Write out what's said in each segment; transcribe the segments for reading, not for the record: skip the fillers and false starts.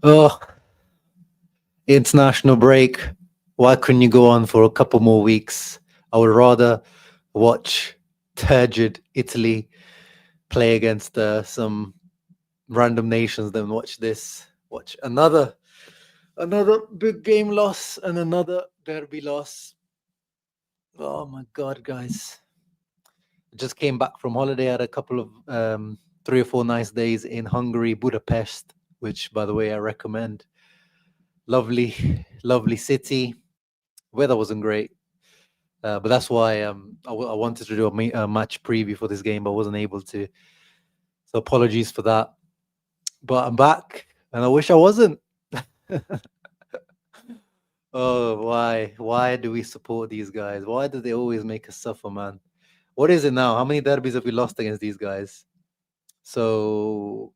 Oh, international break. Why couldn't you go on for a couple more weeks? I would rather watch turgid Italy play against some random nations than watch this. Watch another big game loss and another derby loss. Oh my god, guys! Just came back from holiday. I had a couple of 3 or 4 nice days in Hungary, Budapest, which, by the way, I recommend. Lovely, lovely city. Weather wasn't great, but that's why I wanted to do a match preview for this game, but I wasn't able to. So apologies for that. But I'm back, and I wish I wasn't. Oh, why? Why do we support these guys? Why do they always make us suffer, man? What is it now? How many derbies have we lost against these guys? So,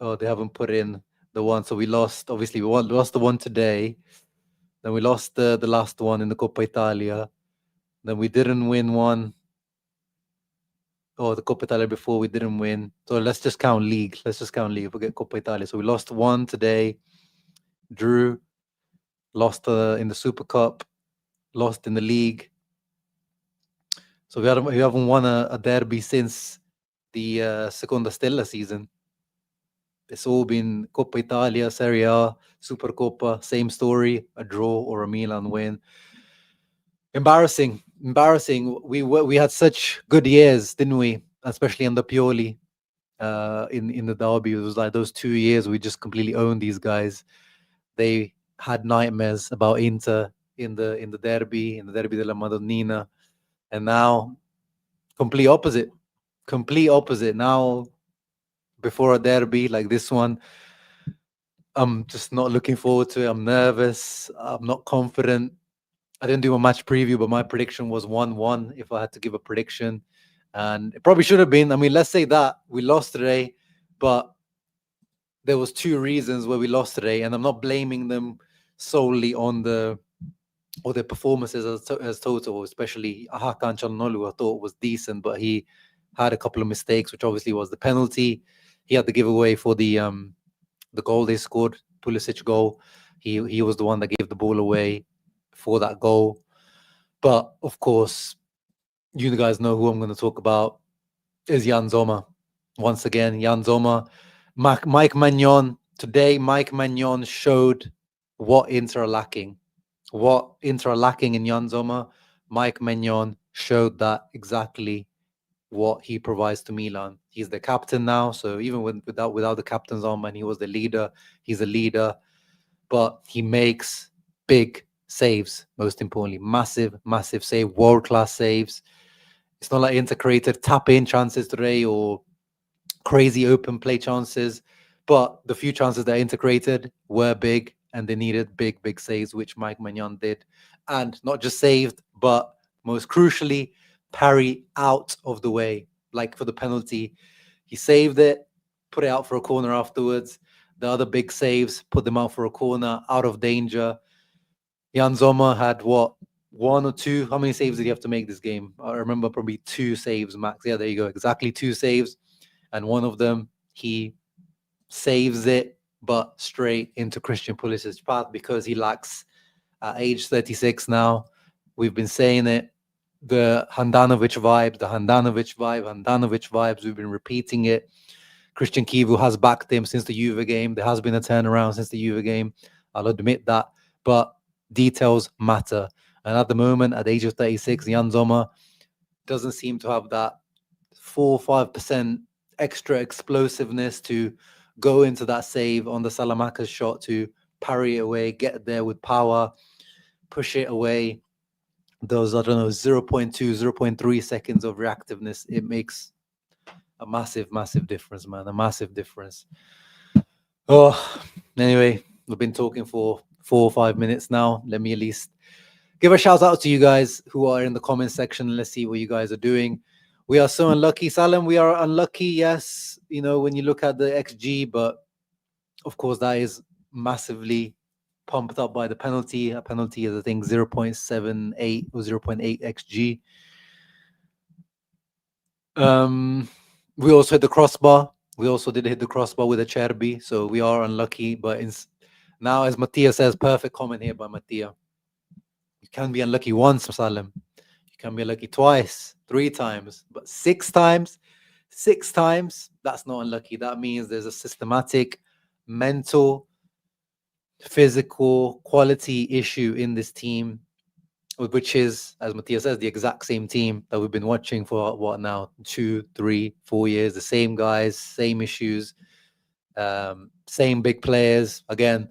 oh, they haven't put in the one. So we lost. Obviously, lost the one today. Then we lost the last one in the Coppa Italia. Then we didn't win one. Oh, the Coppa Italia before we didn't win. So let's just count league. Let's just count league. Forget Coppa Italia. So we lost one today. Drew. Lost in the Super Cup. Lost in the league. So we haven't won a derby since the Seconda Stella season. It's all been Coppa Italia, Serie A, Supercoppa, same story, a draw or a Milan win. Embarrassing. We had such good years, didn't we? Especially under Pioli, in the derby. It was like those 2 years we just completely owned these guys. They had nightmares about Inter in the derby della Madonnina, and now complete opposite. Complete opposite. Now before a derby like this one, I'm just not looking forward to it. I'm nervous. I'm not confident. I didn't do a match preview, but my prediction was 1-1 if I had to give a prediction. And it probably should have been. I mean, let's say that we lost today, but there was 2 reasons why we lost today, and I'm not blaming them solely on their performances as total, especially Hakan Calhanoglu. I thought was decent, but he had a couple of mistakes, which obviously was the penalty. He had the giveaway for the goal they scored, Pulisic goal. He was the one that gave the ball away for that goal. But of course, you guys know who I'm going to talk about is Jan Sommer. Once again, Jan Sommer. Mike Maignan. Today, Mike Maignan showed what Inter are lacking. What Inter are lacking in Jan Sommer, Mike Maignan showed that exactly what he provides to Milan. He's the captain now, so even without the captain's arm, and he was the leader, he's a leader. But he makes big saves, most importantly. Massive save, world-class saves. It's not like Inter created tap-in chances today or crazy open play chances, but the few chances that Inter created were big, and they needed big saves, which Mike Maignan did. And not just saved, but most crucially, parry out of the way. Like for the penalty, he saved it, put it out for a corner afterwards. The other big saves, put them out for a corner, out of danger. Jan Sommer had what? 1 or 2? How many saves did he have to make this game? I remember probably 2 saves max. Yeah, there you go. Exactly 2 saves. And one of them, he saves it, but straight into Christian Pulisic's path because he lacks, at age 36 now, we've been saying it, the Handanovic vibes. We've been repeating it. Christian Kivu has backed him since the Juve game. There has been a turnaround since the Juve game. I'll admit that. But details matter. And at the moment, at the age of 36, Jan Sommer doesn't seem to have that 4 or 5% extra explosiveness to go into that save on the Salamanca's shot, to parry it away, get there with power, push it away. Those, I don't know, 0.2, 0.3 seconds of reactiveness, it makes a massive difference, man. A massive difference. Oh, anyway, we've been talking for 4 or 5 minutes now. Let me at least give a shout out to you guys who are in the comment section. Let's see what you guys are doing. We are so unlucky, Salem. We are unlucky, yes, when you look at the XG, but of course that is massively pumped up by the penalty. A penalty is, I think, 0.78 or 0.8 XG. We also hit the crossbar. We also did hit the crossbar with a Cherby, so we are unlucky. But now, as Mattia says, perfect comment here by Mattia. You can be unlucky once, Salim. You can be unlucky twice, 3 times, but 6 times, 6 times, that's not unlucky. That means there's a systematic, mental, physical, quality issue in this team, which is, as Mattia says, the exact same team that we've been watching for what now, 2, 3, 4 years. The same guys, same issues, same big players. Again,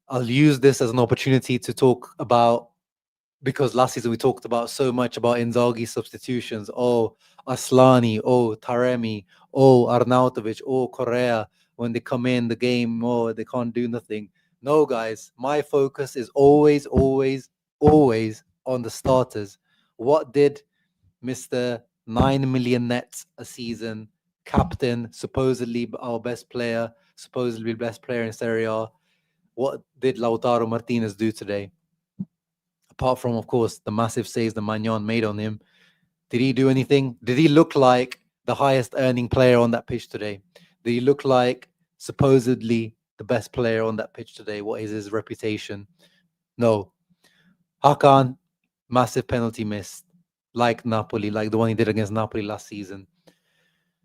I'll use this as an opportunity to talk about, because last season we talked about so much about Inzaghi substitutions. Oh, Aslani, oh, Taremi, oh, Arnautovic, oh, Correa. When they come in the game, oh, they can't do nothing. No, guys, my focus is always, always, always on the starters. What did Mr. 9 million nets a season, captain, supposedly our best player, supposedly best player in Serie A, what did Lautaro Martinez do today? Apart from, of course, the massive saves that Maignan made on him, did he do anything? Did he look like the highest earning player on that pitch today? Did he look like supposedly the best player on that pitch today? What is his reputation? No. Hakan, massive penalty missed, like Napoli, like the one he did against Napoli last season,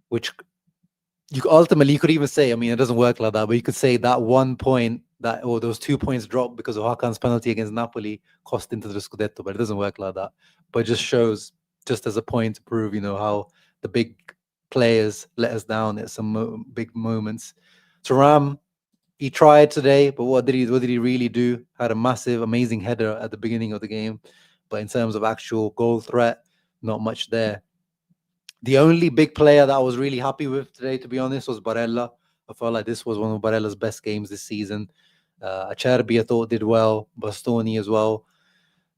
which you could even say, I mean, it doesn't work like that, but you could say that 1 point or those 2 points dropped because of Hakan's penalty against Napoli cost into the Scudetto, but it doesn't work like that. But it just shows, just as a point to prove, how the big players let us down at some big moments. Thuram, he tried today, but what did he really do? Had a massive, amazing header at the beginning of the game, but in terms of actual goal threat, not much there. The only big player that I was really happy with today, to be honest, was Barella. I felt like this was one of Barella's best games this season. Acerbi, I thought, did well. Bastoni as well.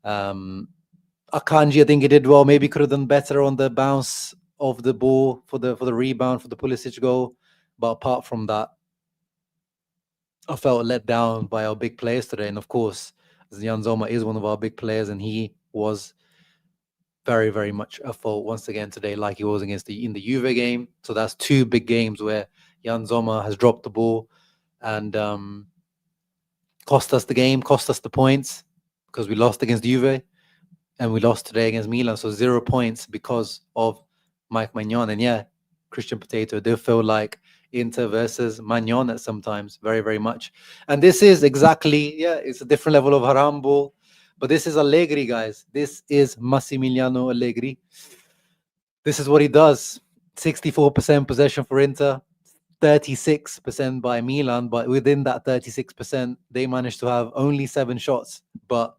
Akanji, I think he did well. Maybe could have done better on the bounce of the ball for the rebound for the Pulisic goal. But apart from that, I felt let down by our big players today. And of course, Jan Zoma is one of our big players, and he was very, very much a fault once again today, like he was in the Juve game. So that's 2 big games where Jan Sommer has dropped the ball and cost us the game, cost us the points, because we lost against Juve and we lost today against Milan. So 0 points because of Mike Maignan. And yeah, Christian Potato do feel like Inter versus Maignan at sometimes, very, very much. And this is exactly, it's a different level of Harambo. But this is Allegri, guys. This is Massimiliano Allegri. This is what he does. 64% possession for Inter, 36% by Milan. But within that 36%, they managed to have only 7 shots. But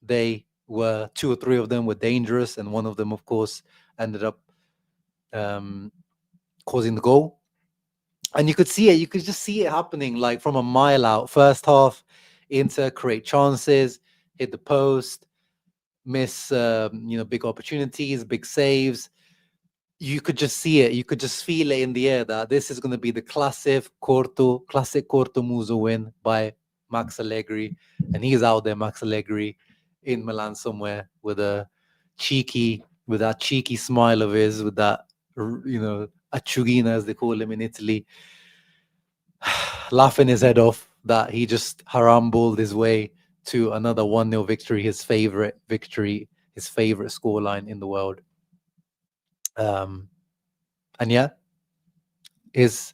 2 or 3 of them were dangerous. And one of them, of course, ended up causing the goal. And you could see it. You could just see it happening like from a mile out. First half, Inter create chances, hit the post, miss big opportunities, big saves. You could just see it. You could just feel it in the air that this is going to be the classic Corto Muso win by Max Allegri. And he's out there, Max Allegri, in Milan somewhere with that cheeky smile of his, with that, acciughina, as they call him in Italy, laughing his head off that he just harambled his way to another 1-0 victory, his favorite scoreline in the world. And yeah, his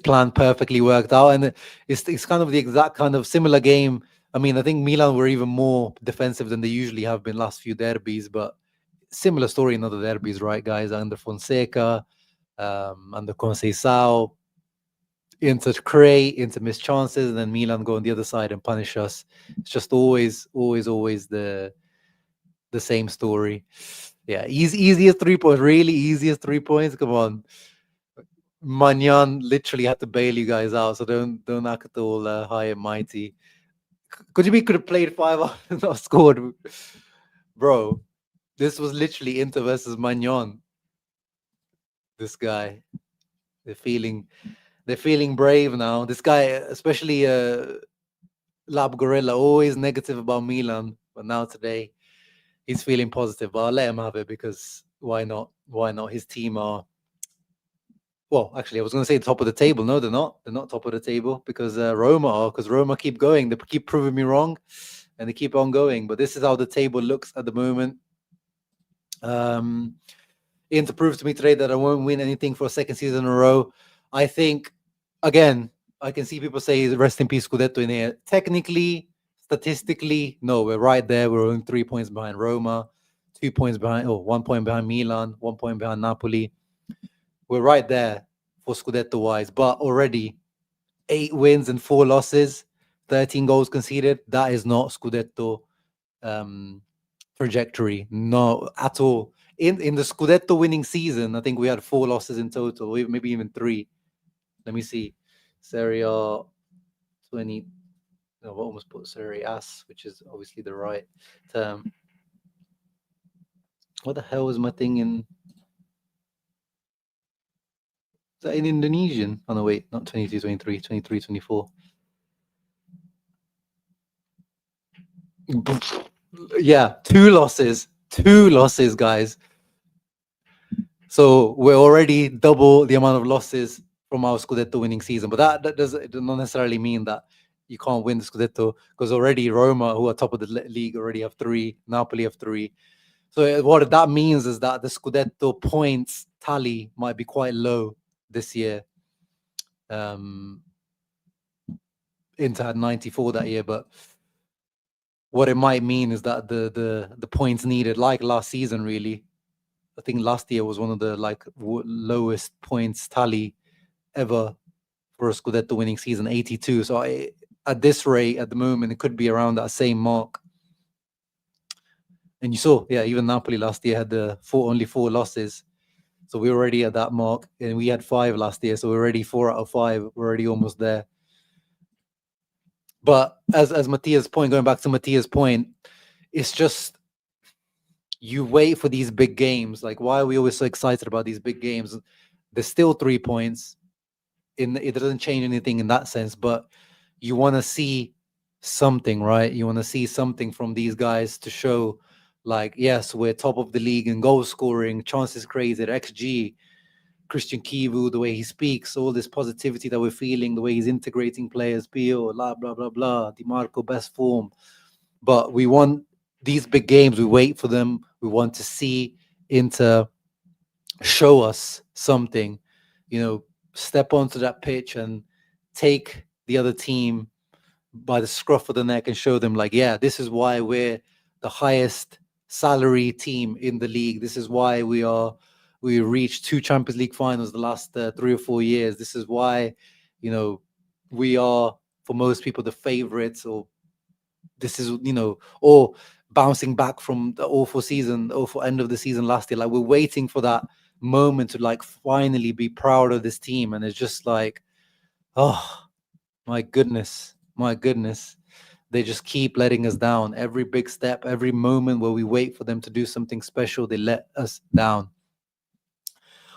plan perfectly worked out, and it's kind of the exact kind of similar game. I mean, I think Milan were even more defensive than they usually have been last few derbies, but similar story in other derbies, right, guys? Under Fonseca, under Conceição, Inter create, Inter miss chances, and then Milan go on the other side and punish us. It's just always the same story. Yeah, easiest 3 points, really easiest 3 points. Come on, Maignan literally had to bail you guys out, so don't act all high and mighty. Could have played 5 and not scored, bro? This was literally Inter versus Maignan. This guy, they're feeling brave now. This guy, especially Lab Gorilla, always negative about Milan, but now today he's feeling positive. But I'll let him have it, because why not? Why not? His team are Well, actually, I was going to say top of the table. No, they're not. They're not top of the table because Roma are. Because Roma keep going. They keep proving me wrong, and they keep on going. But this is how the table looks at the moment. Inter proved to me today that I won't win anything for a second season in a row. I think, again, I can see people say rest in peace Scudetto in here. Technically, statistically, no, we're right there. We're only 3 points behind Roma, 2 points behind, 1 point behind Milan, 1 point behind Napoli. We're right there for Scudetto wise, but already 8 wins and 4 losses, 13 goals conceded. That is not Scudetto trajectory, no, at all. In the Scudetto winning season, I think we had 4 losses in total, maybe even 3. Let me see. Serie A 20. No, I almost put Serie As, which is obviously the right term. What the hell is my thing in? Is that in Indonesian? Oh no, wait, not 22, 23, 23, 24. Yeah, 2 losses. 2 losses, guys. So we're already double the amount of losses from our Scudetto winning season. But that does not necessarily mean that you can't win the Scudetto, because already Roma, who are top of the league, already have 3. Napoli have 3. So what that means is that the Scudetto points tally might be quite low this year. Inter had 94 that year, but what it might mean is that the points needed, like last season, really. I think last year was one of the lowest points tally ever for a Scudetto winning season, 82. So at this rate, at the moment, it could be around that same mark. And you saw, yeah, even Napoli last year had only 4 losses. So we're already at that mark, and we had 5 last year. So we're already 4 out of 5. We're already almost there. But as Mattia's point, going back to Mattia's point, it's just you wait for these big games. Like, why are we always so excited about these big games? There's still 3 points. It doesn't change anything in that sense, but you want to see something, right? You want to see something from these guys to show, like, yes, we're top of the league in goal scoring, chances created, XG, Christian Kivu, the way he speaks, all this positivity that we're feeling, the way he's integrating players, Pio, blah, blah, blah, blah, Di Marco, best form. But we want these big games, we wait for them. We want to see Inter show us something, step onto that pitch and take the other team by the scruff of the neck and show them, like, yeah, this is why we're the highest salary team in the league. This is why we reached 2 Champions League finals the last 3 or 4 years. This is why, we are, for most people, the favorites, or this is, or bouncing back from the awful end of the season last year. Like, we're waiting for that moment to, like, finally be proud of this team. And it's just like, oh, my goodness. They just keep letting us down. Every big step, every moment where we wait for them to do something special, they let us down.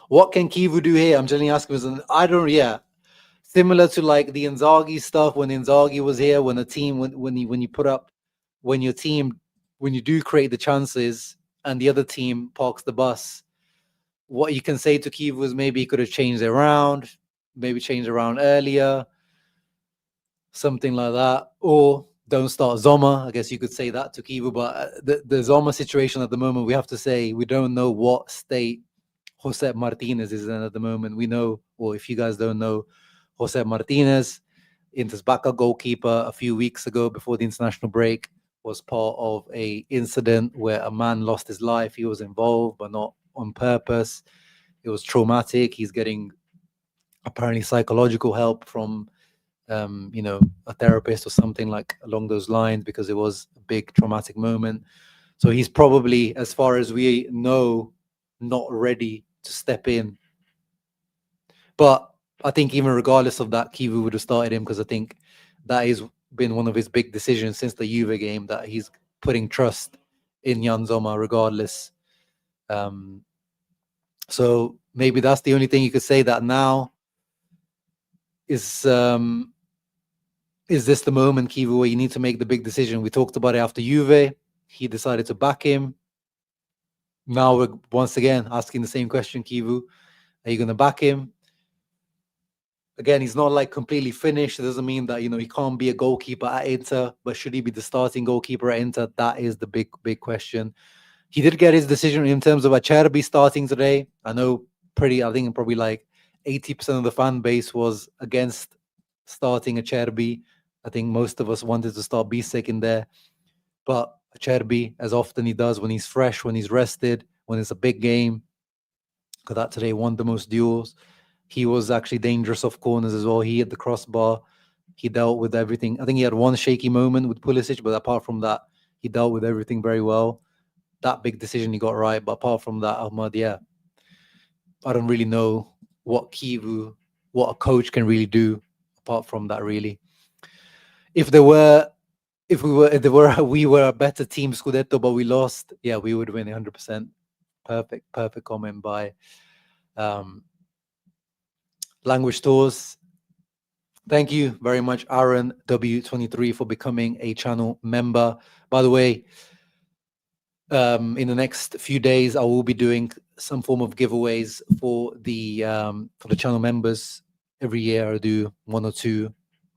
What can Kivu do here? I'm generally asking. Similar to like the Inzaghi stuff when Inzaghi was here, when you do create the chances and the other team parks the bus. What you can say to Kivu is maybe he could have changed around earlier, something like that, or don't start Zoma. I guess you could say that to Kivu, but the Zoma situation at the moment, we have to say we don't know what state Jose Martinez is in at the moment. We know, or if you guys don't know, Jose Martinez, Inter's backup goalkeeper, a few weeks ago before the international break, was part of a incident where a man lost his life. He was involved, but not on purpose. It was traumatic. He's getting apparently psychological help from a therapist or something like along those lines, because it was a big traumatic moment. So he's probably, as far as we know, not ready to step in. But I think even regardless of that, Kivu would have started him, because I think that has been one of his big decisions since the Juve game, that he's putting trust in Jan Zoma regardless. So maybe that's the only thing you could say, that now is this the moment, Kivu, where you need to make the big decision? We talked about it after Juve. He decided to back him. Now we're once again asking the same question, Kivu. Are you going to back him? Again, he's not like completely finished. It doesn't mean that, he can't be a goalkeeper at Inter, but should he be the starting goalkeeper at Inter? That is the big question. He did get his decision in terms of Acerbi starting today. I think probably like 80% of the fan base was against starting Acerbi. I think most of us wanted to start Bisek in there. But Acerbi, as often he does, when he's fresh, when he's rested, when it's a big game, because that today won the most duels. He was actually dangerous off corners as well. He hit the crossbar. He dealt with everything. I think he had one shaky moment with Pulisic, but apart from that, he dealt with everything very well. That big decision he got right. But apart from that, Ahmad, yeah, I don't really know what a coach can really do apart from that, really. If there were, we were a better team, Scudetto, but we lost, yeah, we would win 100%. Perfect comment by Language Tours. Thank you very much, Aaron W23, for becoming a channel member. By the way, in the next few days, I will be doing some form of giveaways for the channel members. Every year, I do 1 or 2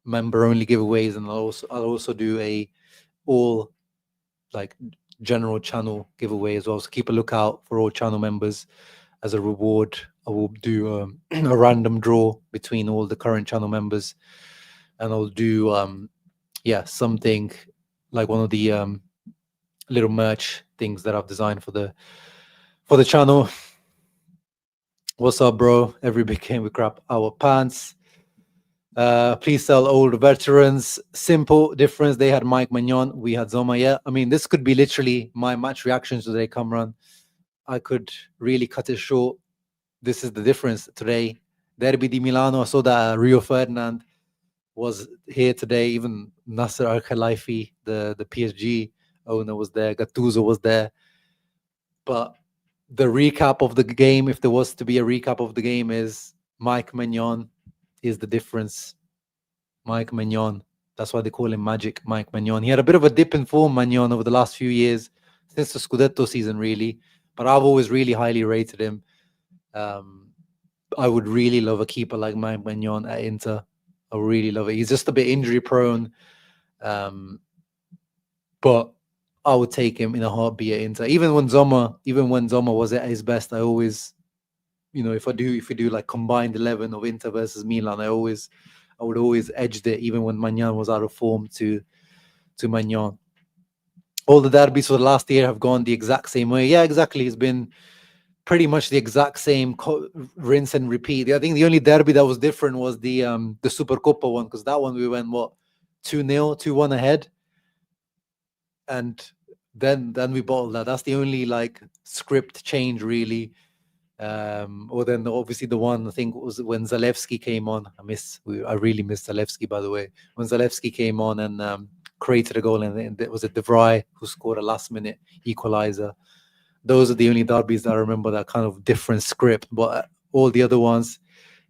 member-only giveaways, and I'll also do a all like general channel giveaway as well. So keep a lookout for all channel members. As a reward, I will do a random draw between all the current channel members, and I'll do something like one of the little merch things that I've designed for the channel. What's up, bro? Every big game we crap our pants. Please sell old veterans. Simple difference. They had Mike Maignan. We had Zoma. Yeah, I mean, this could be literally my match reactions today, Kamran. I could really cut it short. This is the difference today. Derby di Milano. I saw that Rio Ferdinand was here today. Even Nasser Al-Khelaifi, the PSG owner, was there. Gattuso was there. But the recap of the game, if there was to be a recap of the game, is Mike Maignan is the difference. Mike Maignan. That's why they call him Magic Mike Maignan. He had a bit of a dip in form, Maignan, over the last few years, since the Scudetto season, really. But I've always really highly rated him. I would really love a keeper like Mike Maignan at Inter. I really love it. He's just a bit injury prone. But I would take him in a heartbeat at Inter. Even when Zoma was at his best, I always, if we do like combined 11 of Inter versus Milan, I would always edge it, even when Maignan was out of form, to Maignan. All the derbies for the last year have gone the exact same way. Yeah, exactly. It's been pretty much the exact same rinse and repeat. I think the only derby that was different was the Supercoppa one, because that one we went 2-0, 2-1 ahead, and then we bottled that. That's the only like script change, really. Or then obviously the one I think was when Zalewski came on. I really miss Zalewski, by the way. When Zalewski came on and created a goal, and it was De Vrij who scored a last minute equalizer. Those are the only derbies that I remember that kind of different script. But all the other ones,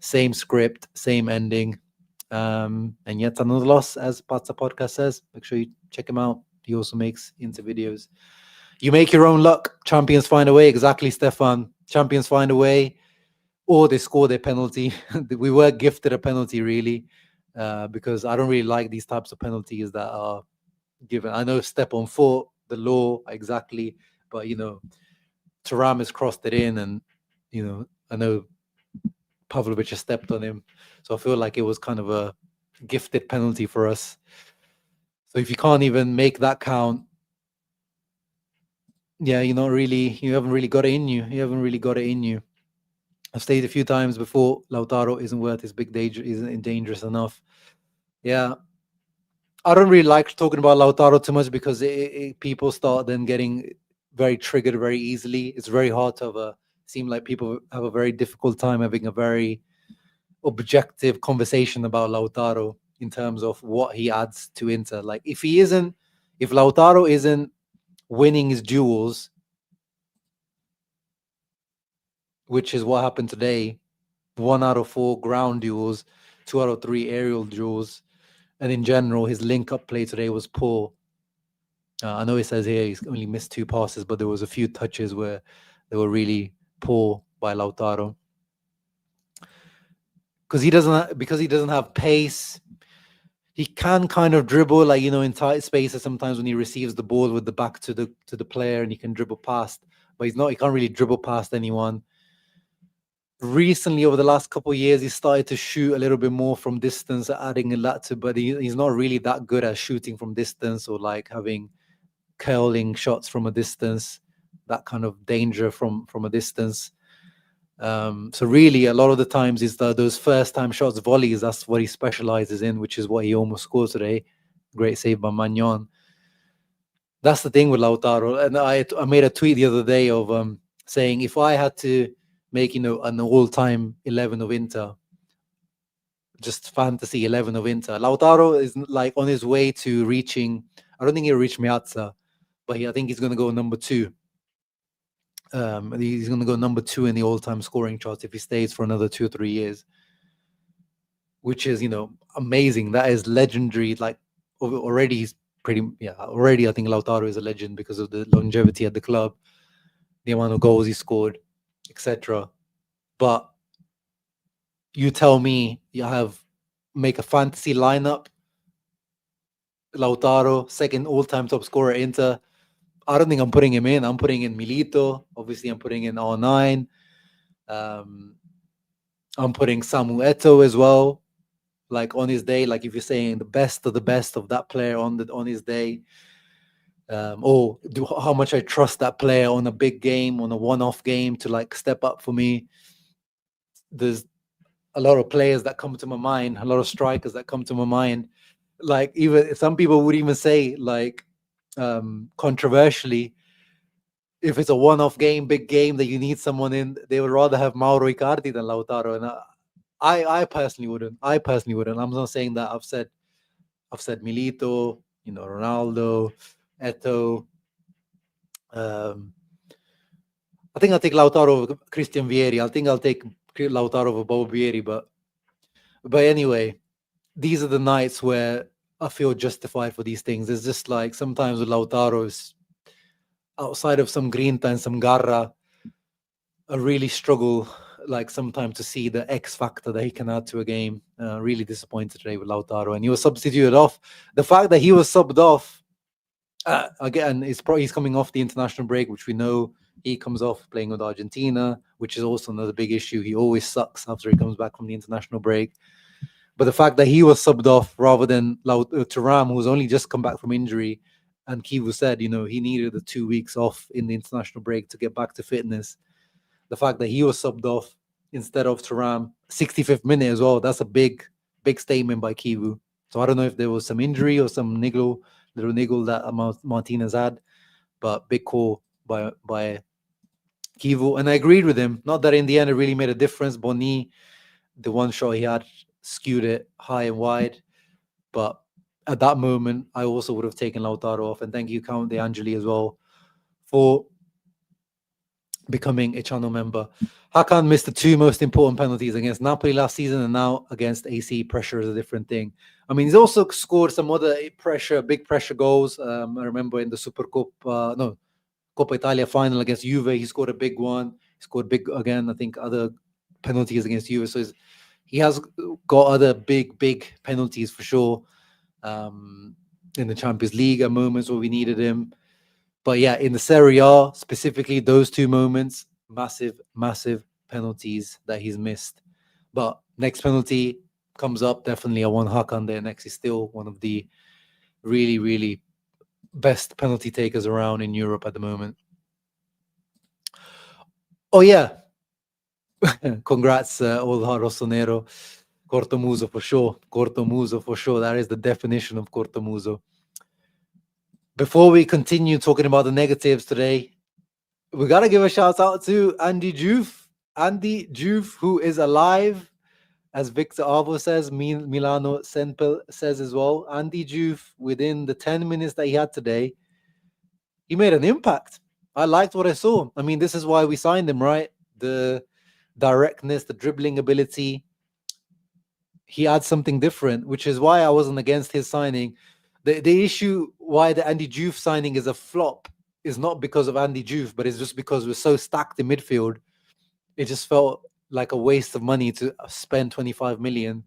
same script, same ending. And yet another loss, as Pazza Podcast says. Make sure you check him out. He also makes Inter videos. You make your own luck. Champions find a way. Exactly, Stefan. Champions find a way, or they score their penalty. We were gifted a penalty, really, because I don't really like these types of penalties that are given. I know step on foot, the law, exactly, but Thuram has crossed it in, and I know Pavlovic has stepped on him, so I feel like it was kind of a gifted penalty for us. So if you can't even make that count, yeah, you haven't really got it in you. You haven't really got it in you. I've stated a few times before, Lautaro isn't worth his big danger, isn't dangerous enough. Yeah. I don't really like talking about Lautaro too much because people start then getting very triggered very easily. It's very hard to seem like people have a very difficult time having a very objective conversation about Lautaro in terms of what he adds to Inter. Like if Lautaro isn't winning his duels, which is what happened today, 1 out of 4 ground duels, 2 out of 3 aerial duels, and in general, his link-up play today was poor. I know it says here he's only missed 2 passes, but there was a few touches where they were really poor by Lautaro. because he doesn't have pace. He can kind of dribble, like, in tight spaces sometimes when he receives the ball with the back to the player, and he can dribble past, but he can't really dribble past anyone. Recently, over the last couple of years, he started to shoot a little bit more from distance, adding a lot to, but he's not really that good at shooting from distance, or like having curling shots from a distance, that kind of danger from a distance. So really, a lot of the times is those first time shots, volleys. That's what he specializes in, which is what he almost scored today. Great save by Maignan. That's the thing with Lautaro. And I made a tweet the other day of saying, if I had to make an all-time 11 of Inter, just fantasy 11 of Inter, Lautaro is like on his way to reaching. I don't think he'll reach Meazza, but I think he's going to go number 2. He's going to go number 2 in the all-time scoring charts if he stays for another 2 or 3 years, which is amazing. That is legendary. Like already he's already I think Lautaro is a legend because of the longevity at the club, the amount of goals he scored, etc. But you tell me make a fantasy lineup, Lautaro second all-time top scorer at Inter. I don't think I'm putting him in. I'm putting in Milito. Obviously, I'm putting in R9. I'm putting Samu Eto'o as well. Like on his day, like if you're saying the best of that player on his day, how much I trust that player on a big game, on a one-off game to like step up for me. There's a lot of players that come to my mind, a lot of strikers that come to my mind. Like even some people would even say, like, controversially, if it's a one-off game, big game that you need someone in, they would rather have Mauro Icardi than Lautaro. And I personally wouldn't. I'm not saying that. I've said Milito, Ronaldo, Eto'o. I think I'll take Lautaro over Christian Vieri. I think I'll take Lautaro over Bobo Vieri. But anyway, these are the nights where I feel justified for these things. It's just like sometimes with Lautaro, is outside of some grinta and some garra, I really struggle, like, sometimes to see the X factor that he can add to a game. Really disappointed today with Lautaro, and he was substituted off. The fact that he was subbed off, again, he's coming off the international break, which we know he comes off playing with Argentina, which is also another big issue. He always sucks after he comes back from the international break. But the fact that he was subbed off rather than Thuram, who's only just come back from injury, and Kivu said, he needed the 2 weeks off in the international break to get back to fitness. The fact that he was subbed off instead of Thuram, 65th minute as well, that's a big statement by Kivu. So I don't know if there was some injury or some little niggle that Martinez had, but big call by Kivu. And I agreed with him. Not that in the end it really made a difference. Boni, the one shot he had, skewed it high and wide. But at that moment, I also would have taken Lautaro off. And thank you, Count De Angeli, as well, for becoming a channel member. Hakan missed the 2 most important penalties against Napoli last season, and now against AC. Pressure is a different thing. I mean, he's also scored some other big pressure goals. I remember in the Coppa Italia final against Juve, he scored a big one. He scored big again, I think, other penalties against Juve. So he has got other big penalties for sure. In the Champions League at moments where we needed him. But yeah, in the Serie A, specifically those 2 moments, massive penalties that he's missed. But next penalty comes up, definitely I want Hakan there next. He's still one of the really, really best penalty takers around in Europe at the moment. Oh yeah. Congrats, Olha Rossonero. Cortomuso for sure. That is the definition of Cortomuso. Before we continue talking about the negatives today, we got to give a shout out to Andy Diouf. Andy Diouf, who is alive, as Victor Avo says, Milano Senpel says as well. Andy Diouf, within the 10 minutes that he had today, he made an impact. I liked what I saw. I mean, this is why we signed him, right? The directness, the dribbling ability. He adds something different, which is why I wasn't against his signing. The issue why the Andy Diouf signing is a flop is not because of Andy Diouf, but it's just because we're so stacked in midfield. It just felt like a waste of money to spend 25 million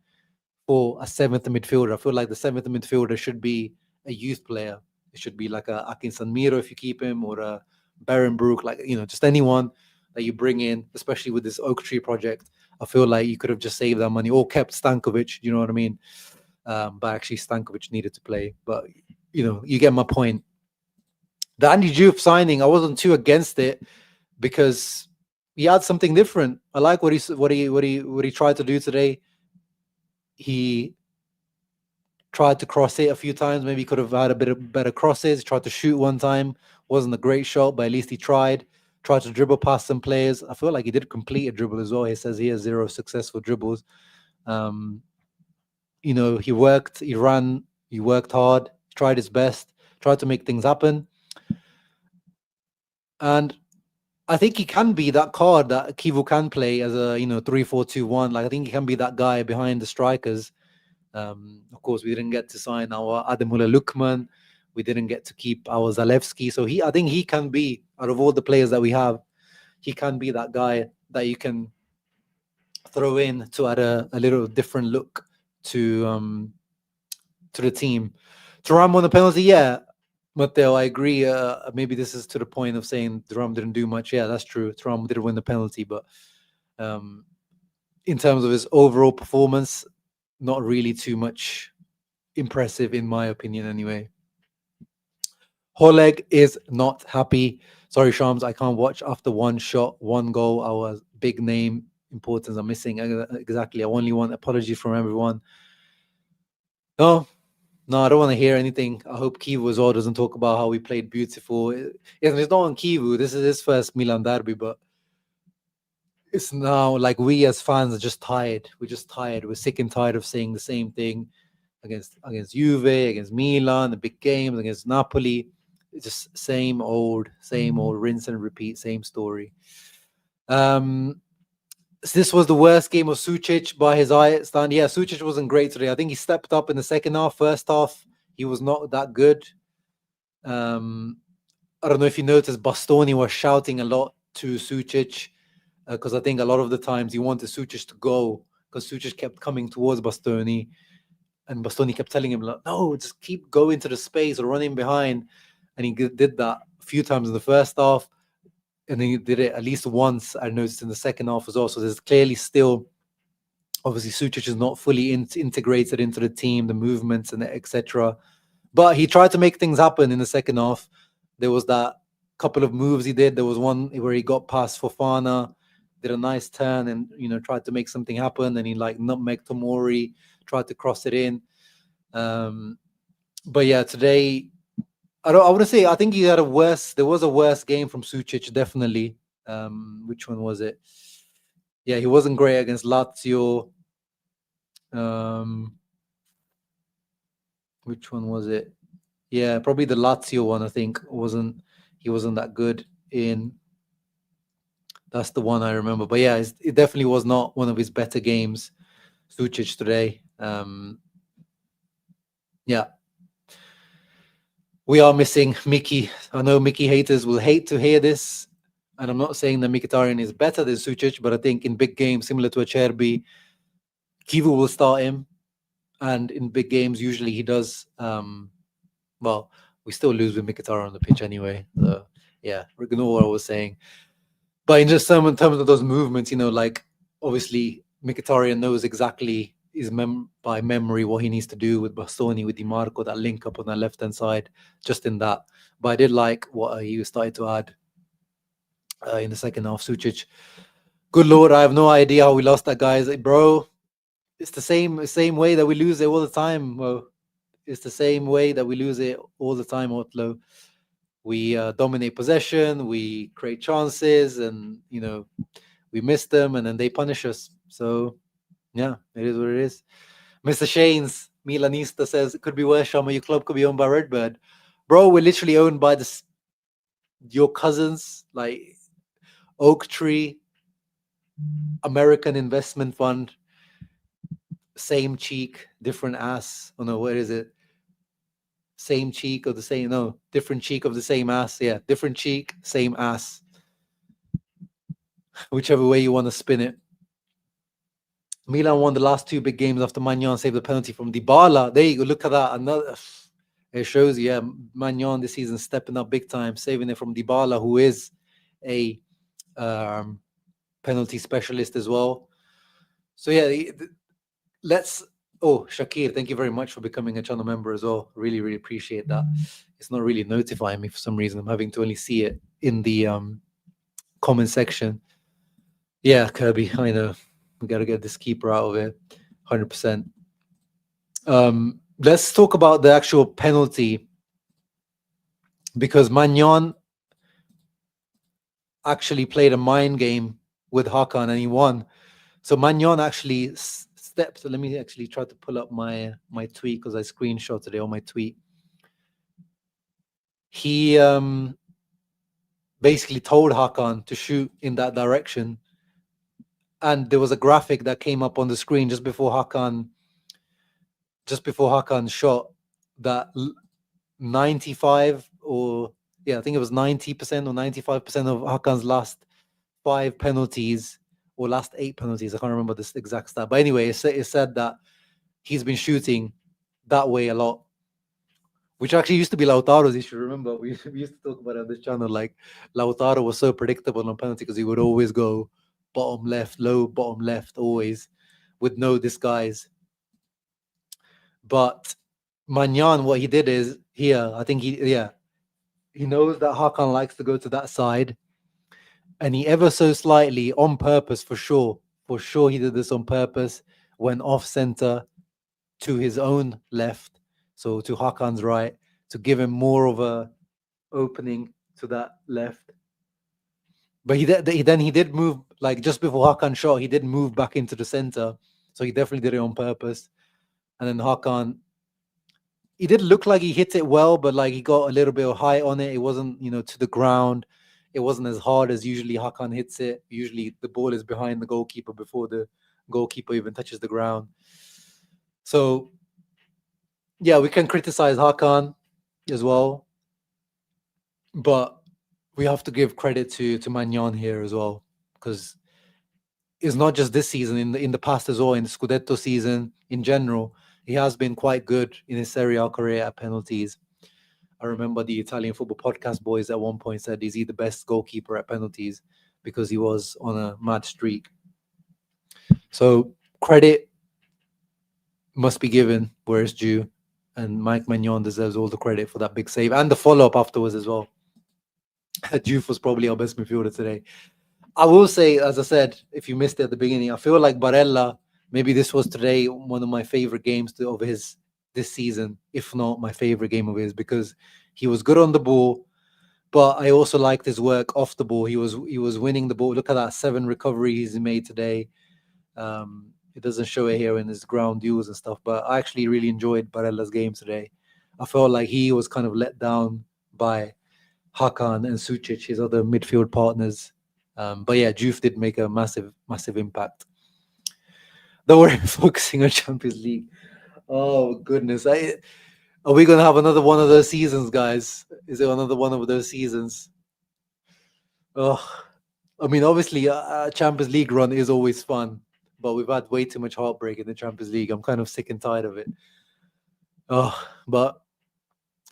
for a seventh midfielder. I feel like the seventh midfielder should be a youth player. It should be like a Akin Sanmiro if you keep him, or a Barenbrook, like, just anyone that you bring in, especially with this Oak Tree project. I feel like you could have just saved that money or kept Stankovic, you know what I mean? But actually Stankovic needed to play. But, you get my point. The Andy Diouf signing, I wasn't too against it because he had something different. I like what he tried to do today. He tried to cross it a few times. Maybe he could have had a bit of better crosses. He tried to shoot one time. Wasn't a great shot, but at least he tried. Tried to dribble past some players. I feel like he did complete a dribble as well. He says he has 0 successful dribbles. He worked, he ran, he worked hard, tried his best, tried to make things happen. And I think he can be that card that Kivu can play as a 3-4-2-1. Like, I think he can be that guy behind the strikers. Of course, we didn't get to sign our Ademula Lukman. We didn't get to keep our Zalewski. So I think he can be, out of all the players that we have, he can be that guy that you can throw in to add a little different look to the team. Thuram won the penalty, yeah. Matteo, I agree. Maybe this is to the point of saying Thuram didn't do much. Yeah, that's true. Thuram did win the penalty, but in terms of his overall performance, not really too much impressive, in my opinion, anyway. Oleg is not happy. Sorry, Shams, I can't watch after one shot, one goal. Our big name importance are missing. Exactly. I only want apologies from everyone. No, I don't want to hear anything. I hope Kivu as well doesn't talk about how we played beautiful. It's not on Kivu. This is his first Milan derby, but it's now like we as fans are just tired. We're just tired. We're sick and tired of saying the same thing against Juve, against Milan, the big games, against Napoli. It's just same old, rinse and repeat, same story. This was the worst game of Sucic by his eye stand. Yeah, Sucic wasn't great today. I think he stepped up in the second half. First half, he was not that good. I don't know if you noticed, Bastoni was shouting a lot to Sucic because I think a lot of the times he wanted Sucic to go because Sucic kept coming towards Bastoni, and Bastoni kept telling him, like, no, just keep going to the space or running behind. And he did that a few times in the first half. And then he did it at least once, I noticed, in the second half as well. So there's clearly still, obviously, Sucic is not fully integrated into the team, the movements and etc. But he tried to make things happen in the second half. There was that couple of moves he did. There was one where he got past Fofana, did a nice turn and, tried to make something happen. And he nutmeg Tomori, tried to cross it in. But yeah, today, I want to say, I think he had there was a worse game from Sucic, definitely. Which one was it? Yeah, he wasn't great against Lazio. Which one was it? Yeah, probably the Lazio one, I think. He wasn't that good in. That's the one I remember. But yeah, it definitely was not one of his better games, Sucic, today. Yeah. We are missing Mickey. I know Mickey haters will hate to hear this. And I'm not saying that Mkhitaryan is better than Sucic, but I think in big games, similar to Acerbi, Kivu will start him. And in big games, usually he does. Well, we still lose with Mkhitaryan on the pitch anyway. So, yeah, ignore what I was saying. But in just in terms of those movements, like, obviously, Mkhitaryan knows exactly by memory what he needs to do with Bastoni, with Di Marco, that link up on that left-hand side, just in that. But I did like what he started to add in the second half. Sucic, good Lord, I have no idea how we lost that, guys. Bro, it's the same way that we lose it all the time. Well, it's the same way that we lose it all the time, Otlo. We dominate possession, we create chances, and, we miss them, and then they punish us. So, yeah, it is what it is. Mr. Shanes, Milanista, says, it could be worse, Shama. Your club could be owned by Redbird. Bro, we're literally owned by your cousins, like Oak Tree, American Investment Fund, same cheek, different ass. Oh no, what is it? Same cheek of the same, no, different cheek of the same ass. Yeah, different cheek, same ass. Whichever way you want to spin it. Milan won the last two big games after Maignan saved the penalty from Dybala. There you go. Look at that. Another. It shows you, yeah, Maignan this season stepping up big time, saving it from Dybala, who is a um, penalty specialist as well. So yeah, let's. Oh, Shakir, thank you very much for becoming a channel member as well. Really, really appreciate that. It's not really notifying me for some reason. I'm having to only see it in the comment section. Yeah, Kirby, I know. We got to get this keeper out of it. 100%. Let's talk about the actual penalty, because Maignan actually played a mind game with Hakan and he won. So Maignan actually stepped. Let me actually try to pull up my tweet, because I screenshotted it on my tweet. He basically told Hakan to shoot in that direction, and there was a graphic that came up on the screen just before Hakan shot that 95 or I think it was 90% or 95% of Hakan's last 5 penalties or last 8 penalties. I can't remember this exact stat, but anyway, it said that he's been shooting that way a lot, which actually used to be Lautaro's issue. Remember, we used to talk about it on this channel. Like Lautaro was so predictable on penalty because he would always go bottom left, low bottom left, always with no disguise. But Maignan, what he did is here, I think he knows that Hakan likes to go to that side, and he ever so slightly, on purpose, for sure he did this on purpose, went off center to his own left, so to Hakan's right, to give him more of a opening to that left. But he did move, like just before Hakan shot, he did move back into the center, so he definitely did it on purpose. And then Hakan, he did look like he hit it well, but like he got a little bit of height on it. It wasn't, to the ground. It wasn't as hard as usually Hakan hits it. Usually the ball is behind the goalkeeper before the goalkeeper even touches the ground. So yeah, we can criticize Hakan as well, but we have to give credit to Maignan here as well, because it's not just this season. In the past as well, in the Scudetto season in general, he has been quite good in his Serie A career at penalties. I remember the Italian Football Podcast boys at one point said, is he the best goalkeeper at penalties, because he was on a mad streak. So credit must be given where it's due, and Mike Maignan deserves all the credit for that big save and the follow-up afterwards as well. Diouf was probably our best midfielder today. I will say, as I said, if you missed it at the beginning, I feel like Barella, maybe this was today one of my favorite games of his this season, if not my favorite game of his, because he was good on the ball, but I also liked his work off the ball. He was winning the ball. Look at that 7 recoveries he made today. It doesn't show it here in his ground duels and stuff, but I actually really enjoyed Barella's game today. I felt like he was kind of let down by Hakan and Sucic, his other midfield partners. But yeah, Diouf did make a massive impact. Though we're focusing on Champions League. Oh goodness, are we gonna have another one of those seasons, guys? Is it another one of those seasons? Oh, I mean, obviously, a Champions League run is always fun, but we've had way too much heartbreak in the Champions League. I'm kind of sick and tired of it. Oh, but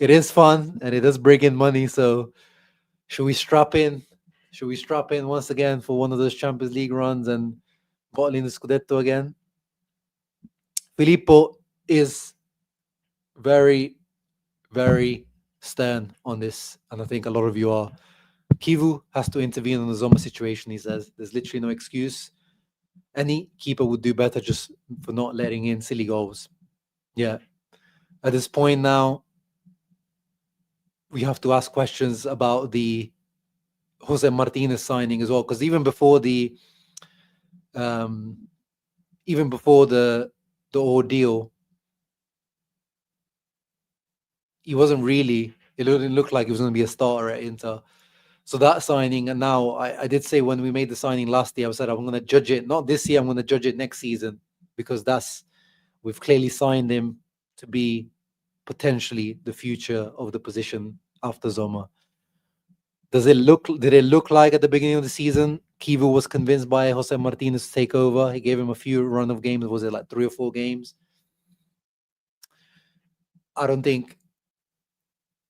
it is fun and it does bring in money. So, should we strap in? Should we strap in once again for one of those Champions League runs and bottling the Scudetto again? Filippo is very, very stern on this, and I think a lot of you are. Kivu has to intervene on the Zoma situation. He says there's literally no excuse. Any keeper would do better just for not letting in silly goals. Yeah. At this point now, we have to ask questions about the Jose Martinez signing as well, because even before the ordeal, he wasn't really. It didn't look like he was going to be a starter at Inter. So that signing, and now I did say when we made the signing last year, I said I'm going to judge it not this year. I'm going to judge it next season, because we've clearly signed him to be potentially the future of the position after Zoma. Did it look like at the beginning of the season Kivu was convinced by Jose Martinez to take over. He gave him a few run of games. Was it like 3 or 4 games? I don't think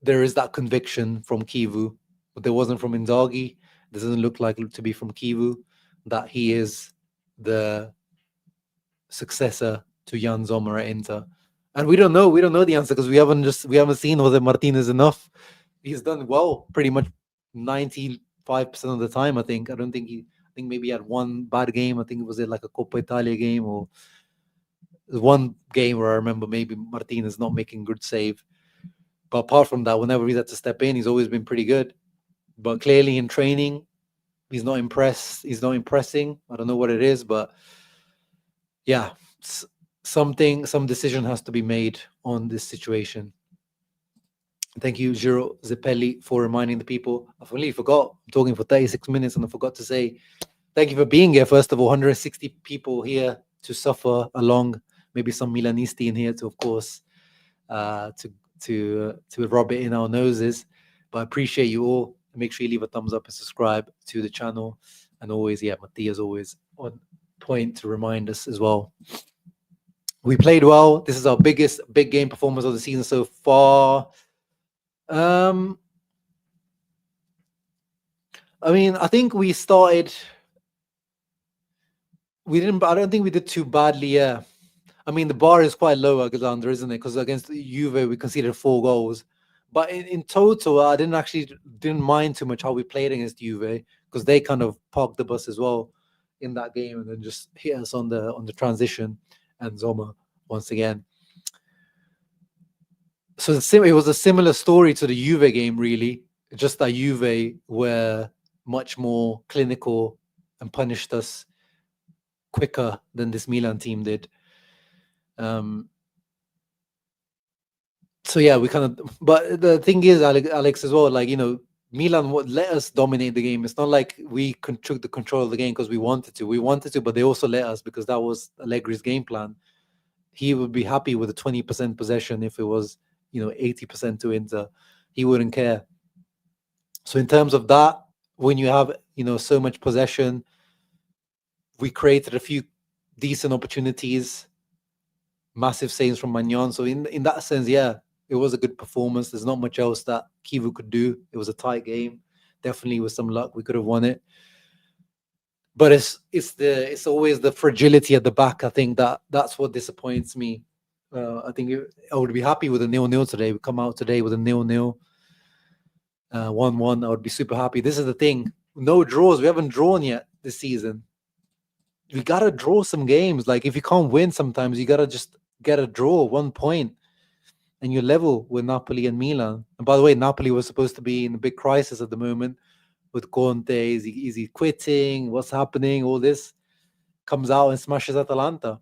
there is that conviction from Kivu, but there wasn't from Inzaghi. This doesn't look like to be from Kivu, that he is the successor to Jan Sommer at Inter. And we don't know the answer because we haven't seen Jose Martinez enough. He's done well pretty much 95% of the time, I think. I think maybe he had one bad game. I think it was like a Coppa Italia game, or one game where I remember maybe Martinez not making good save. But apart from that, whenever he's had to step in, he's always been pretty good. But clearly in training, he's not impressed. He's not impressing. I don't know what it is, but yeah, some decision has to be made on this situation. Thank you, Giro Zeppelli, for reminding the people. I completely forgot. I'm talking for 36 minutes and I forgot to say thank you for being here. First of all, 160 people here to suffer along. Maybe some Milanisti in here to, of course, to rub it in our noses. But I appreciate you all. Make sure you leave a thumbs up and subscribe to the channel. And always, Mattia's always on point to remind us as well. We played well. This is our biggest big game performance of the season so far. I mean, I think we started. I don't think we did too badly. Yeah. I mean, the bar is quite low, Alexander, isn't it? Because against Juve, we conceded 4 goals. But in total, I didn't mind too much how we played against Juve, because they kind of parked the bus as well in that game and then just hit us on the transition, and Zoma once again. So it was a similar story to the Juve game, really. Just that Juve were much more clinical and punished us quicker than this Milan team did. So yeah, we kind of. But the thing is, Alex, as well, like, Milan would let us dominate the game. It's not like we took the control of the game because we wanted to. We wanted to, but they also let us because that was Allegri's game plan. He would be happy with a 20% possession if it was, 80% to Inter. He wouldn't care. So in terms of that, when you have, so much possession, we created a few decent opportunities, massive saves from Maignan. So in that sense, yeah, it was a good performance. There's not much else that Kivu could do. It was a tight game. Definitely with some luck, we could have won it. But it's always the fragility at the back. I think that's what disappoints me. I think I would be happy with a 0-0 today. We come out today with a 0-0, 1-1. I would be super happy. This is the thing. No draws. We haven't drawn yet this season. We gotta draw some games. Like, if you can't win sometimes, you gotta just get a draw, 1 point, and you're level with Napoli and Milan. And by the way, Napoli was supposed to be in a big crisis at the moment with Conte. Is he quitting? What's happening? All this comes out and smashes Atalanta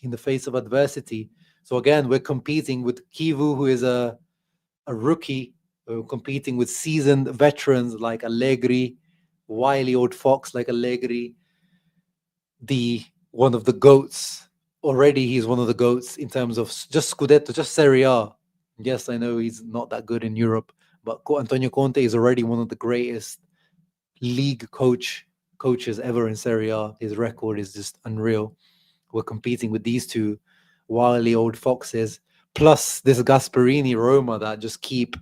in the face of adversity. So again, we're competing with Kivu, who is a rookie. We're competing with seasoned veterans like Allegri, wily old fox like Allegri, one of the GOATs. Already he's one of the GOATs in terms of just Scudetto, just Serie A. Yes, I know he's not that good in Europe, but Antonio Conte is already one of the greatest league coaches ever in Serie A. His record is just unreal. We're competing with these two wily old foxes, plus this Gasperini Roma that just keep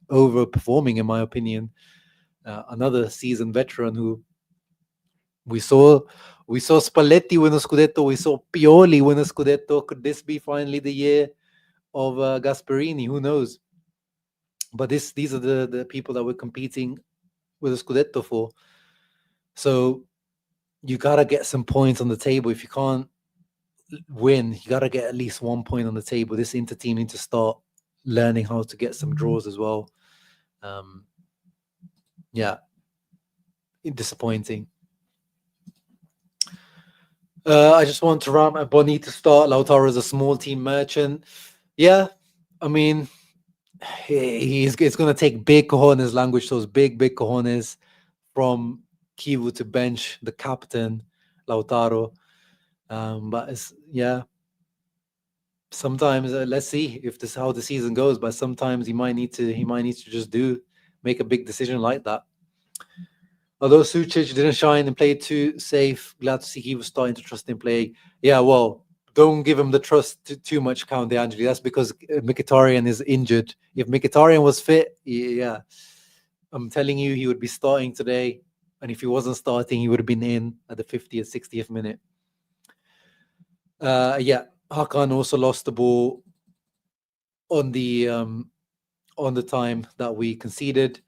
overperforming, in my opinion. Another seasoned veteran who we saw Spalletti win a Scudetto. We saw Pioli win a Scudetto. Could this be finally the year of Gasperini? Who knows? But these are the people that we're competing with a Scudetto for. So you gotta get some points on the table. If you can't win, you gotta get at least 1 point on the table. This Inter team need to start learning how to get some draws as well. Yeah, disappointing. I just want to ram Bonnie to start. Lautaro is a small team merchant. Yeah, I mean, it's going to take big cojones language, those big cojones from Kivu to bench the captain, Lautaro. But sometimes let's see if this is how the season goes. But sometimes he might need to just make a big decision like that. Although Sucic didn't shine and played too safe, glad to see he was starting to trust in play. Yeah, well, don't give him the trust too much, Count De Angeli. That's because Mkhitaryan is injured. If Mkhitaryan was fit, yeah, I'm telling you, he would be starting today. And if he wasn't starting, he would have been in at the 50th, 60th minute. Yeah, Hakan also lost the ball on the time that we conceded.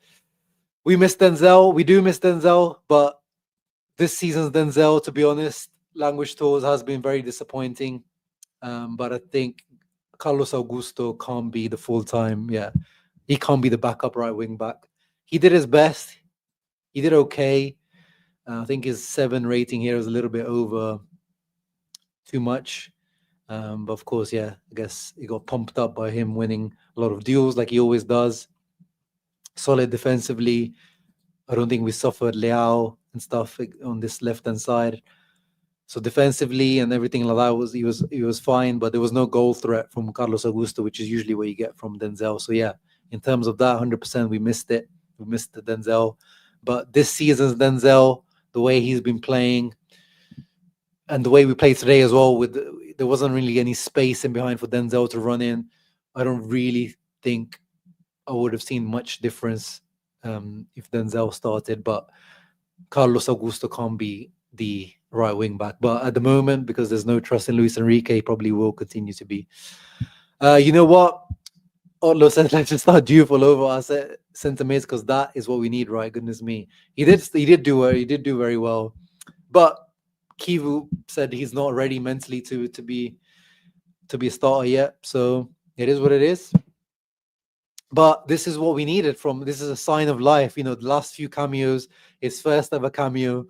We miss Denzel. We do miss Denzel, but this season's Denzel, to be honest, language tours has been very disappointing. But I think Carlos Augusto can't be the full time. Yeah, he can't be the backup right wing back. He did his best. He did okay. I think his 7 rating here is a little bit over too much. But of course, yeah, I guess he got pumped up by him winning a lot of duels like he always does. Solid defensively. I don't think we suffered Leao and stuff on this left hand side. So defensively and everything like that he was fine, but there was no goal threat from Carlos Augusto, which is usually what you get from Denzel. So yeah, in terms of that, 100% we missed it. We missed the Denzel. But this season's Denzel, the way he's been playing, and the way we played today as well, there wasn't really any space in behind for Denzel to run in. I don't really think I would have seen much difference if Denzel started, but Carlos Augusto can't be the right wing back. But at the moment, because there's no trust in Luis Enrique, probably will continue to be. You know what? Otlo said, let's just start Diouf all over our centre mids because that is what we need, right? Goodness me, he did do very well, but Kivu said he's not ready mentally to be a starter yet. So it is what it is. But this is what we needed from. This is a sign of life. You know, the last few cameos, his first ever cameo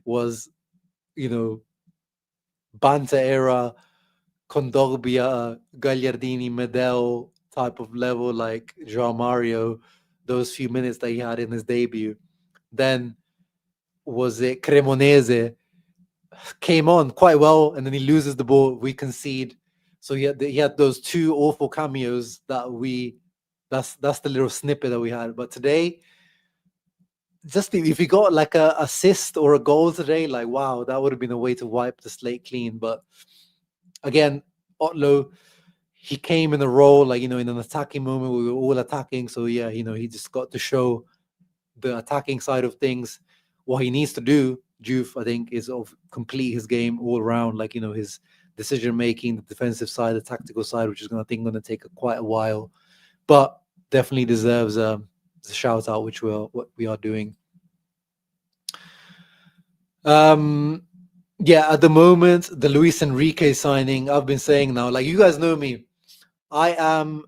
was, you know, Banta era, Kondogbia, Gagliardini, Medel type of level, like João Mario, those few minutes that he had in his debut. Then was it Cremonese, came on quite well, and then he loses the ball, we concede. So he had those 2 awful cameos that's the little snippet that we had. But today, just if he got like a assist or a goal today, like wow, that would have been a way to wipe the slate clean. But again, Otlo, he came in a role like, you know, in an attacking moment, we were all attacking. So yeah, you know, he just got to show the attacking side of things. What he needs to do, Diouf, I think, is of complete his game all around. Like, you know, his decision making, the defensive side, the tactical side, which is going to take quite a while, but definitely deserves a shout out, which what we are doing. Yeah, at the moment, the Luis Enrique signing, I've been saying now, like you guys know me, I am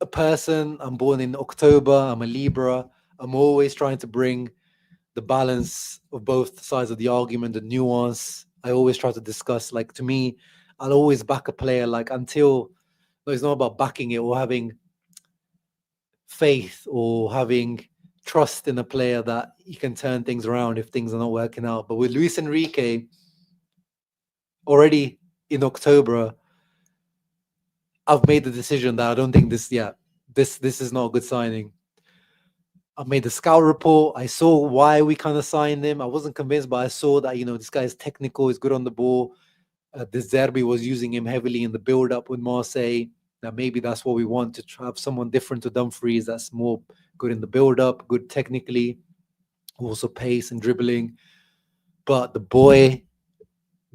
a person, I'm born in October, I'm a Libra, I'm always trying to bring the balance of both sides of the argument, the nuance. I always try to discuss, like, to me, I'll always back a player, like, until, no, it's not about backing it or having faith or having trust in a player that he can turn things around if things are not working out. But with Luis Enrique, already in October, I've made the decision that I don't think this is not a good signing. I made the scout report. I saw why we kind of signed him. I wasn't convinced, but I saw that, you know, this guy is technical, he's good on the ball. De Zerbi was using him heavily in the build-up with Marseille. That maybe that's what we want, to have someone different to Dumfries that's more good in the build-up, good technically, also pace and dribbling. But the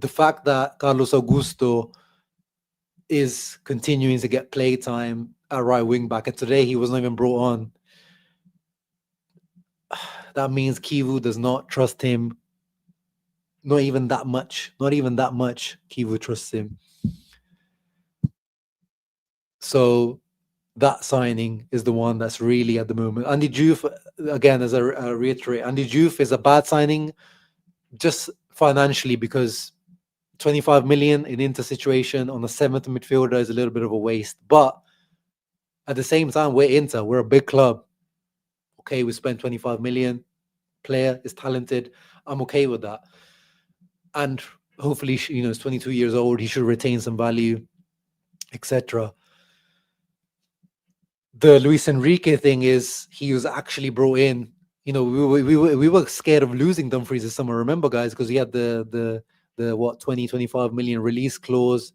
fact that Carlos Augusto is continuing to get play time at right wing back, and today he wasn't even brought on, that means Kivu does not trust him. Not even that much. Kivu trusts him. So that signing is the one that's really at the moment. Andy Diouf, again, as I reiterate, Andy Diouf is a bad signing just financially, because 25 million in Inter situation on the 7th midfielder is a little bit of a waste. But at the same time, we're Inter, we're a big club. Okay, we spent 25 million. Player is talented. I'm okay with that. And hopefully, you know, he's 22 years old. He should retain some value, etc. The Luis Enrique thing is he was actually brought in we were scared of losing Dumfries this summer. Remember, guys, because he had the what 25 million release clause.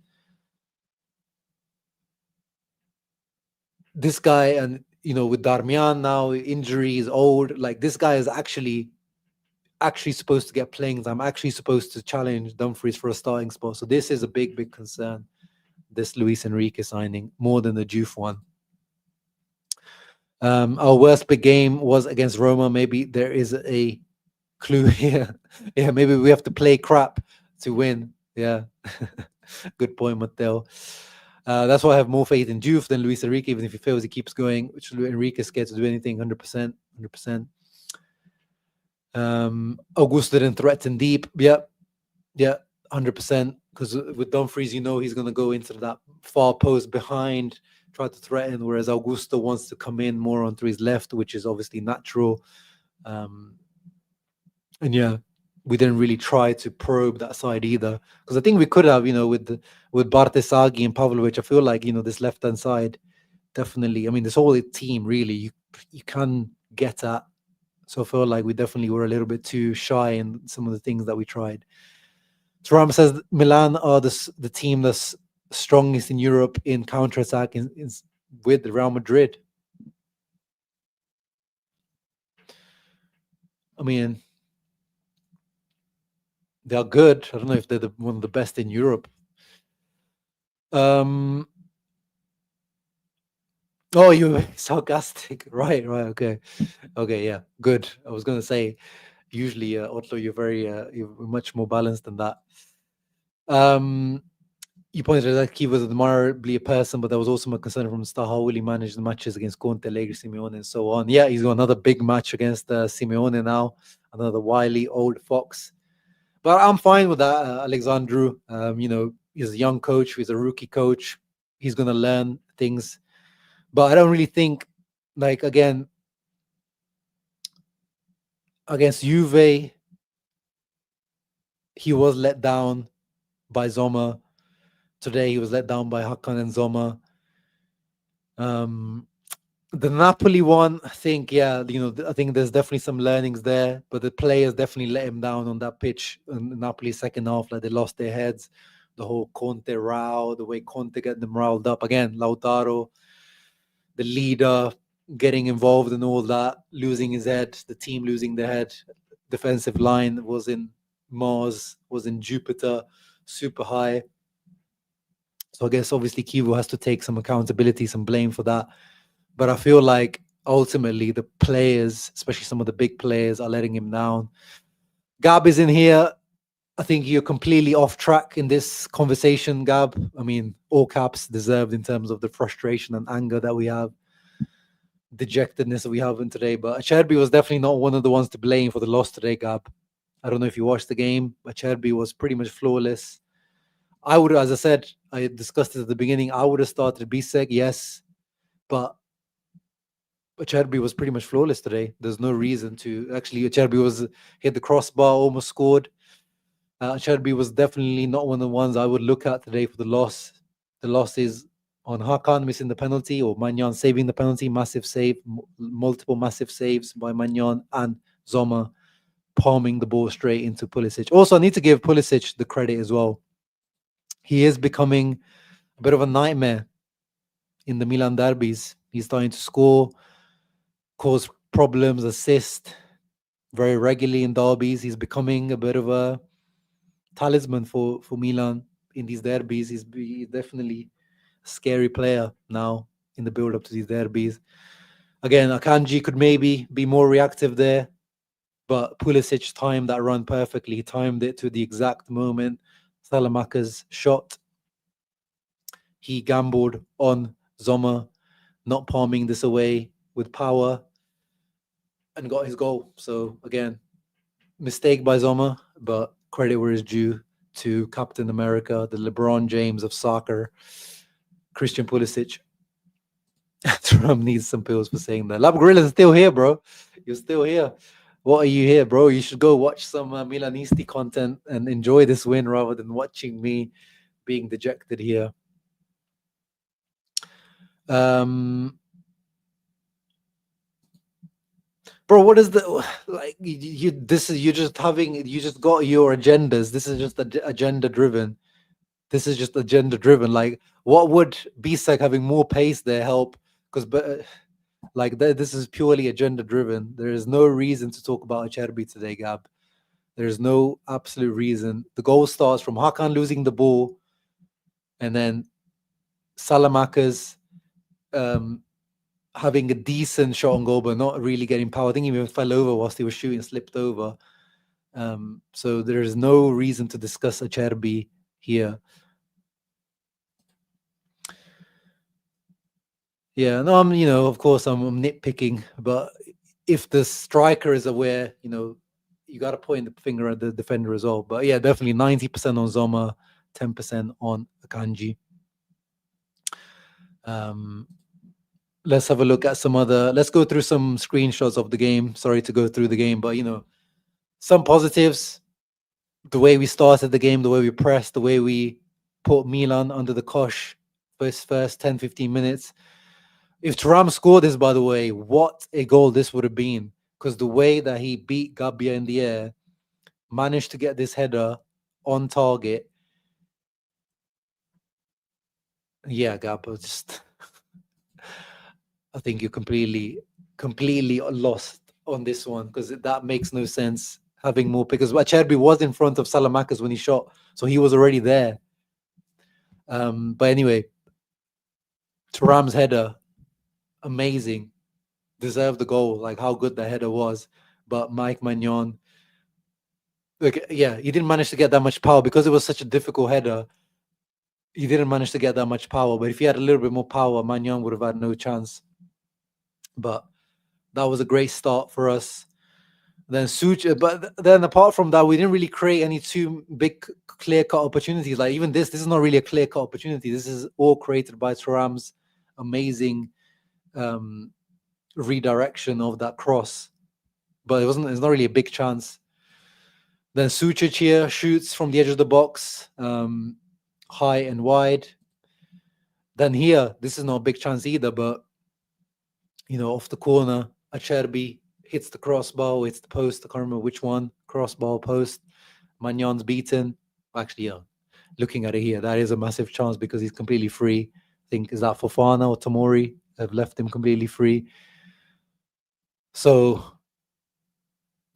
This guy, and with Darmian now, injury is old. Like, this guy is actually supposed to get playing time. Actually supposed to challenge Dumfries for a starting spot. So this is a big concern. This Luis Enrique signing, more than the Diouf one. Our worst big game was against Roma. Maybe there is a clue here. Yeah, maybe we have to play crap to win. Yeah, good point, Matteo. That's why I have more faith in Diouf than Luis Enrique. Even if he fails, he keeps going. Which Enrique is scared to do anything. 100%. Augusto didn't threaten deep. Yeah, 100%. Because with Dumfries, he's going to go into that far post behind, try to threaten, whereas Augusto wants to come in more onto his left, which is obviously natural. And yeah, we didn't really try to probe that side either, because I think we could have, with Bartesaghi and Pavlovic. I feel like this left-hand side definitely. I mean, this whole team really you can get at. So I feel like we definitely were a little bit too shy in some of the things that we tried. Turam says Milan are the team that's strongest in Europe in counter-attack with Real Madrid. I mean, they are good. I don't know if they're one of the best in Europe. Oh, you're sarcastic. Right. Okay, yeah, good. I was going to say, usually, Otto, you're much more balanced than that. You pointed out that he was admirably a person, but there was also my concern from the start how will he manage the matches against Conte, Allegri, Simeone, and so on. Yeah, he's got another big match against Simeone now, another wily old fox. But I'm fine with that, Alexandru. He's a young coach. He's a rookie coach. He's going to learn things. But I don't really think, like, again, against Juve, he was let down by Zoma. Today, he was let down by Hakan and Zoma. The Napoli one, I think, I think there's definitely some learnings there, but the players definitely let him down on that pitch in Napoli's second half. Like, they lost their heads. The whole Conte row, the way Conte got them riled up. Again, Lautaro, the leader, getting involved in all that, losing his head, the team losing their head. Defensive line was in Mars, was in Jupiter, super high. So I guess obviously Kivu has to take some accountability, some blame for that. But I feel like ultimately the players, especially some of the big players, are letting him down. Gab is in here. I think you're completely off track in this conversation, Gab. I mean, all caps deserved in terms of the frustration and anger that we have, dejectedness that we have in today. But Acerbi was definitely not one of the ones to blame for the loss today, Gab. I don't know if you watched the game. Acerbi was pretty much flawless. I would, as I said, I discussed it at the beginning, I would have started Bisek, yes. But Acerbi was pretty much flawless today. There's no reason to actually. Acerbi hit the crossbar, almost scored. Acerbi was definitely not one of the ones I would look at today for the loss. The loss is on Hakan missing the penalty or Maignan saving the penalty. Massive save, multiple massive saves by Maignan, and Zoma palming the ball straight into Pulisic. Also, I need to give Pulisic the credit as well. He is becoming a bit of a nightmare in the Milan derbies. He's starting to score, cause problems, assist very regularly in derbies. He's becoming a bit of a talisman for Milan in these derbies. He's definitely a scary player now in the build-up to these derbies. Again, Akanji could maybe be more reactive there, but Pulisic timed that run perfectly. He timed it to the exact moment. Salamaka's shot. He gambled on Zoma not palming this away with power and got his goal. So again, mistake by Zoma, but credit where it's due to Captain America, the LeBron James of soccer, Christian Pulisic. Trump needs some pills for saying that. Lab Gorilla's still here, bro. You're still here. What are you here, bro? You should go watch some Milanisti content and enjoy this win rather than watching me being dejected here. bro. What is the like? This is you just got your agendas. This is just agenda driven. This is just agenda driven. Like, what would Bisek having more pace there help? Because like this is purely agenda driven. There is no reason to talk about Acerbi today, Gab. There's no absolute reason. The goal starts from Hakan losing the ball, and then Salamakers having a decent shot on goal, but not really getting power. I think he even fell over whilst he was shooting, slipped over. So there is no reason to discuss Acerbi here. Yeah, no, of course, I'm nitpicking, but if the striker is aware, you got to point the finger at the defender as well. But yeah, definitely 90% on Zoma, 10% on Akanji. Let's have a look at let's go through some screenshots of the game. Sorry to go through the game, but some positives. The way we started the game, the way we pressed, the way we put Milan under the cosh first 10, 15 minutes. If Thuram scored this, by the way, what a goal this would have been. Because the way that he beat Gabbia in the air, managed to get this header on target. Yeah, Gabba, just I think you're completely lost on this one, because that makes no sense. Having more, because Acerbi was in front of Salamakers when he shot, so he was already there. But anyway, Thuram's header, amazing, deserved the goal. Like how good the header was, but Mike Maignan, like, yeah, he didn't manage to get that much power because it was such a difficult header. He didn't manage to get that much power, but if he had a little bit more power, Maignan would have had no chance. But that was a great start for us. Then Such, but then apart from that, we didn't really create any too big clear-cut opportunities. Like even this is not really a clear-cut opportunity. This is all created by Thuram's amazing redirection of that cross. But it's not really a big chance. Then Sucic here shoots from the edge of the box, high and wide. Then here, this is not a big chance either, but off the corner, Acerbi hits the crossbar, hits the post. I can't remember which one. Crossbar, post. Magnan's beaten. Actually, yeah, looking at it here, that is a massive chance because he's completely free. I think, is that Fofana or Tomori? Have left him completely free. So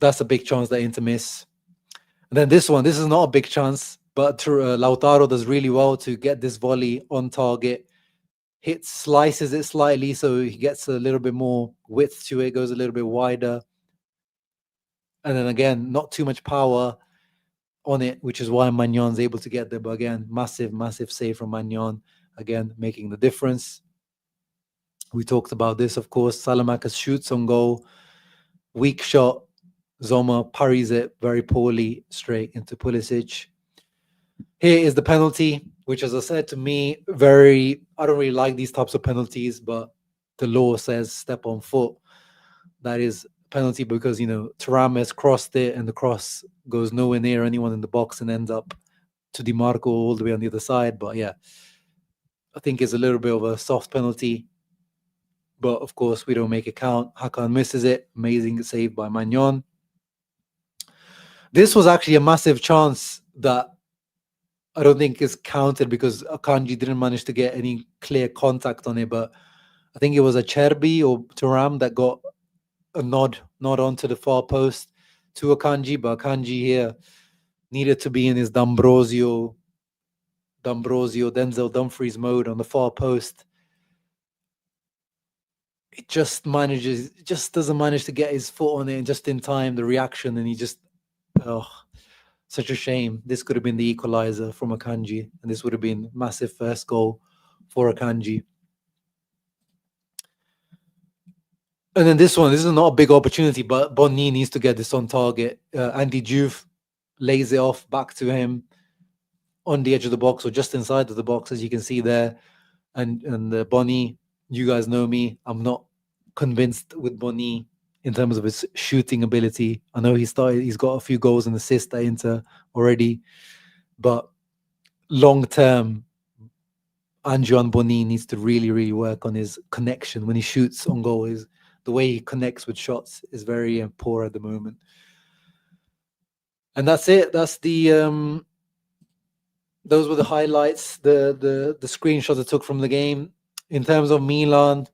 that's a big chance that Inter miss. And then this is not a big chance, but Lautaro does really well to get this volley on target. Slices it slightly so he gets a little bit more width to it, goes a little bit wider. And then again, not too much power on it, which is why Magnan's able to get there. But again, massive save from Maignan, again, making the difference. We talked about this, of course. Salamakers shoots on goal. Weak shot. Zoma parries it very poorly straight into Pulisic. Here is the penalty, which, as I said, to me, I don't really like these types of penalties, but the law says step on foot. That is penalty because, Thuram has crossed it and the cross goes nowhere near anyone in the box and ends up to DiMarco all the way on the other side. But yeah, I think it's a little bit of a soft penalty. But of course, we don't make it count. Hakan misses it. Amazing save by Maignan. This was actually a massive chance that I don't think is counted because Akanji didn't manage to get any clear contact on it. But I think it was Acerbi or Thuram that got a nod onto the far post to Akanji. But Akanji here needed to be in his Denzel Dumfries mode on the far post. It just doesn't manage to get his foot on it just in time, the reaction, and he just, such a shame. This could have been the equalizer from Akanji, and this would have been massive first goal for Akanji. And then this is not a big opportunity, but Bonni needs to get this on target. Andy Diouf lays it off back to him on the edge of the box, or just inside of the box, as you can see there. And Bonni, you guys know me, I'm not convinced with Bonni in terms of his shooting ability. I know he's got a few goals and assists at Inter already, but long term, Anjuan Bonni needs to really, really work on his connection when he shoots on goal. the way he connects with shots is very poor at the moment. And that's it. That's the those were the highlights, the screenshots I took from the game. In terms of Milan,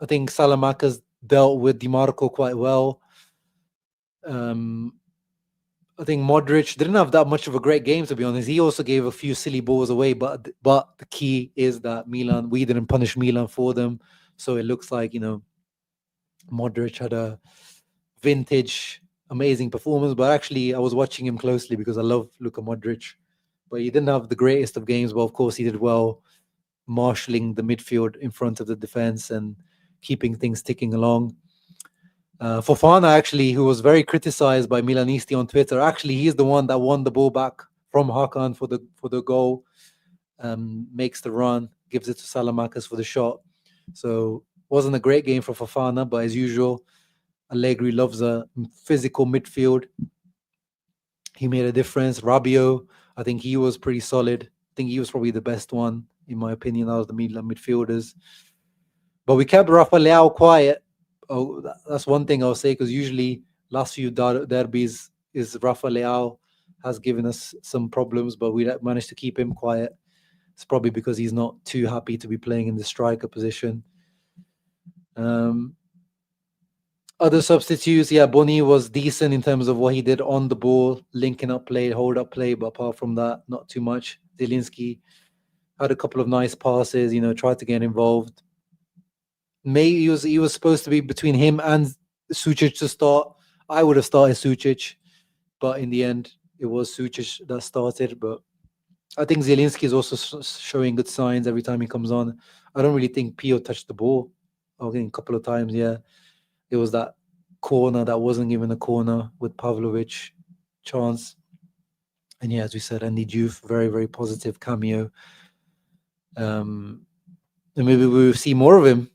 I think Salamakas dealt with Dimarco quite well. I think Modric didn't have that much of a great game, to be honest. He also gave a few silly balls away, but the key is that we didn't punish Milan for them. So it looks like, Modric had a vintage, amazing performance. But actually, I was watching him closely because I love Luka Modric. But he didn't have the greatest of games, but of course he did well, marshalling the midfield in front of the defense and keeping things ticking along. Fofana, actually, who was very criticized by Milanisti on Twitter, actually he's the one that won the ball back from Hakan for the goal, makes the run, gives it to Salamakas for the shot. So wasn't a great game for Fofana, but as usual, Allegri loves a physical midfield. He made a difference. Rabiot, I think he was pretty solid. I think he was probably the best one, in my opinion, out of the Milan midfielders. But we kept Rafa Leao quiet. Oh, that's one thing I'll say, because usually last few derbies is Rafa Leao has given us some problems, but we managed to keep him quiet. It's probably because he's not too happy to be playing in the striker position. Other substitutes, Boni was decent in terms of what he did on the ball, linking up play, hold up play, but apart from that, not too much. Zielinski had a couple of nice passes, tried to get involved. Maybe he was supposed to be between him and Sucic to start. I would have started Sucic, but in the end, it was Sucic that started. But I think Zielinski is also showing good signs every time he comes on. I don't really think Pio touched the ball. I think a couple of times, yeah. It was that corner that wasn't even a corner with Pavlovic chance. And yeah, as we said, Andy Diouf, very, very positive cameo. And maybe we'll see more of him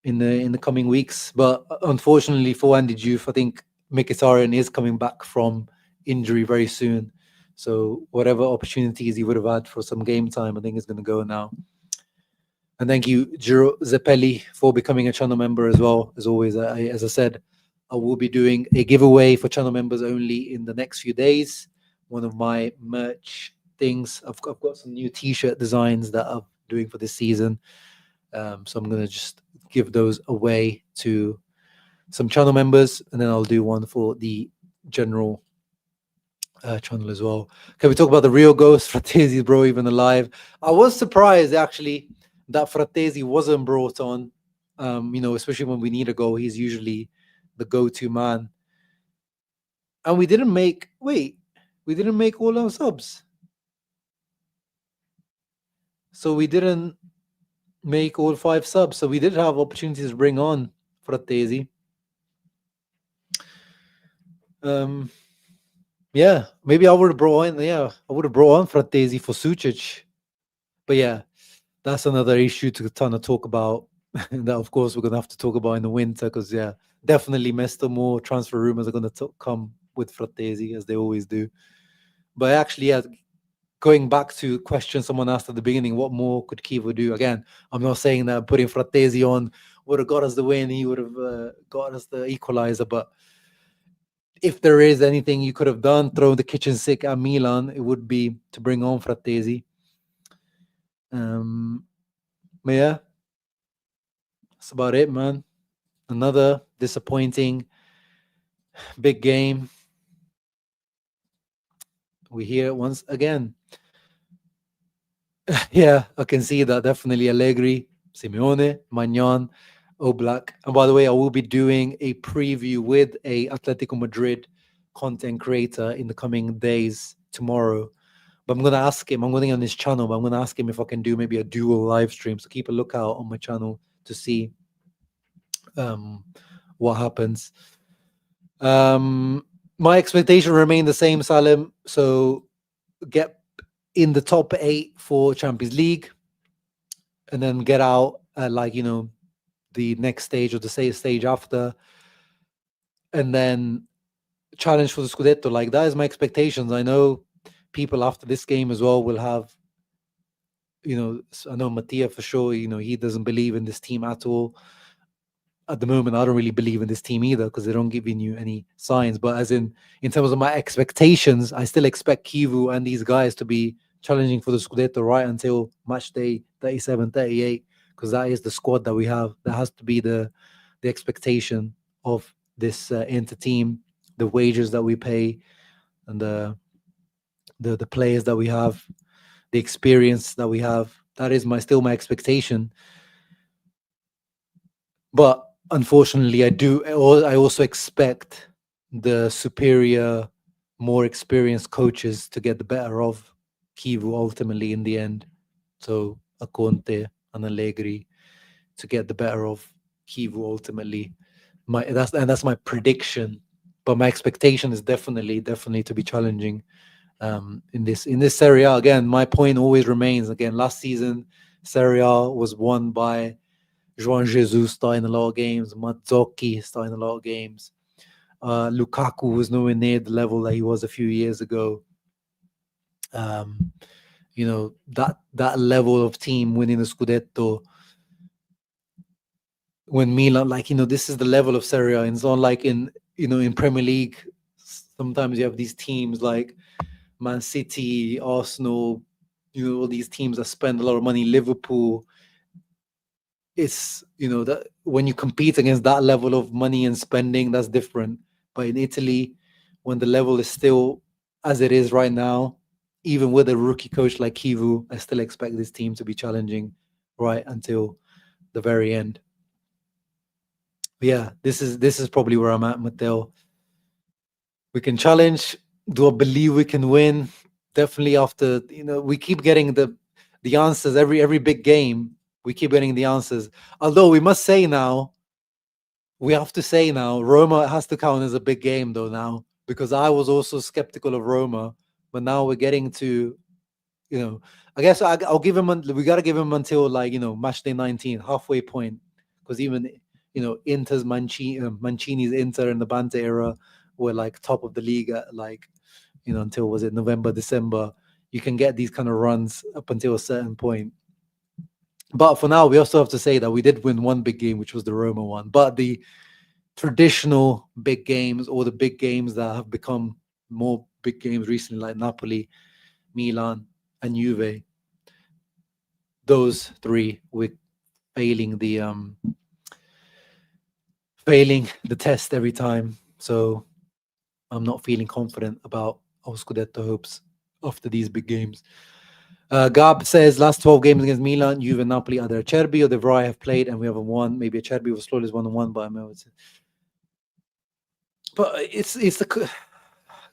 in the coming weeks. But unfortunately for Andy Diouf, I think Mkhitaryan is coming back from injury very soon. So whatever opportunities he would have had for some game time, I think is going to go now. And thank you, Giro Zeppeli, for becoming a channel member as well. As always, as I said, I will be doing a giveaway for channel members only in the next few days. One of my merch things. I've got some new T-shirt designs that I'm doing for this season. So I'm going to just give those away to some channel members, and then I'll do one for the general channel as well. Can we talk about the real ghost, Fratesi, bro, even alive? I was surprised, actually, that Fratesi wasn't brought on, especially when we need a goal. He's usually the go-to man. And we didn't make all our subs. So we didn't make all 5 subs. So we did have opportunities to bring on Fratesi. Yeah, maybe I would have brought on Fratesi for Sucic. But yeah, that's another issue to kind of talk about. That, of course, we're going to have to talk about in the winter, because, yeah, definitely more transfer rumors are going to come with Fratesi, as they always do. But actually, yeah, going back to question someone asked at the beginning, what more could Kivo do? Again, I'm not saying that putting Fratesi on would have got us the win. He would have got us the equalizer. But if there is anything you could have done, throw the kitchen sink at Milan, it would be to bring on Fratesi. But yeah, that's about it, man. Another disappointing big game. We hear it once again. Yeah, I can see that. Definitely Allegri, Simeone, Maignan, Oblak. And by the way, I will be doing a preview with a Atletico Madrid content creator in the coming days tomorrow. But I'm going to ask him, I'm going on his channel, but I'm going to ask him if I can do maybe a dual live stream. So keep a lookout on my channel to see what happens. My expectation remained the same, Salim. So get in the top 8 for Champions League, and then get out at the next stage or the stage after, and then challenge for the Scudetto. Like, that is my expectations. I know people after this game as well will have, I know Mattia for sure, he doesn't believe in this team at all. at the moment, I don't really believe in this team either because they don't giving you any signs. But as in terms of my expectations, I still expect Kivu and these guys to be challenging for the Scudetto right until match day 37, 38, because that is the squad that we have. That has to be the expectation of this Inter team, the wages that we pay, and the players that we have, the experience that we have. That is still my expectation. But unfortunately, I also expect the superior, more experienced coaches to get the better of Kivu ultimately in the end. So a Conte and Allegri to get the better of Kivu ultimately. That's my prediction. But my expectation is definitely to be challenging in this Serie A. Again, my point always remains. Again, last season Serie A was won by João Jesus starting a lot of games, Mazzocchi starting a lot of games. Lukaku was nowhere near the level that he was a few years ago. That level of team winning the Scudetto when Milan, this is the level of Serie A. It's not like in Premier League. Sometimes you have these teams like Man City, Arsenal, all these teams that spend a lot of money. Liverpool. It's that when you compete against that level of money and spending, that's different. But in Italy, when the level is still as it is right now, even with a rookie coach like Kivu, I still expect this team to be challenging right until the very end. But yeah, this is probably where I'm at, Matteo. We can challenge. Do I believe we can win? Definitely after, we keep getting the answers every big game. We keep getting the answers. Although we have to say now, Roma has to count as a big game though now, because I was also skeptical of Roma, but now we're getting to, I guess I'll give him. We got to give him until match day 19, halfway point, because even Inter's Mancini's Inter in the Banta era were like top of the league at until was it November, December. You can get these kind of runs up until a certain point. But for now, we also have to say that we did win one big game, which was the Roma one. But the traditional big games, or the big games that have become more big games recently, like Napoli, Milan, and Juve, those three we're failing the test every time. So I'm not feeling confident about our Scudetto hopes after these big games. Gab says last 12 games against Milan, Juve, Napoli, either Acerbi or De Vrij have played and we haven't won. Maybe Acerbi was flawless 1-1, but I mean, but it's the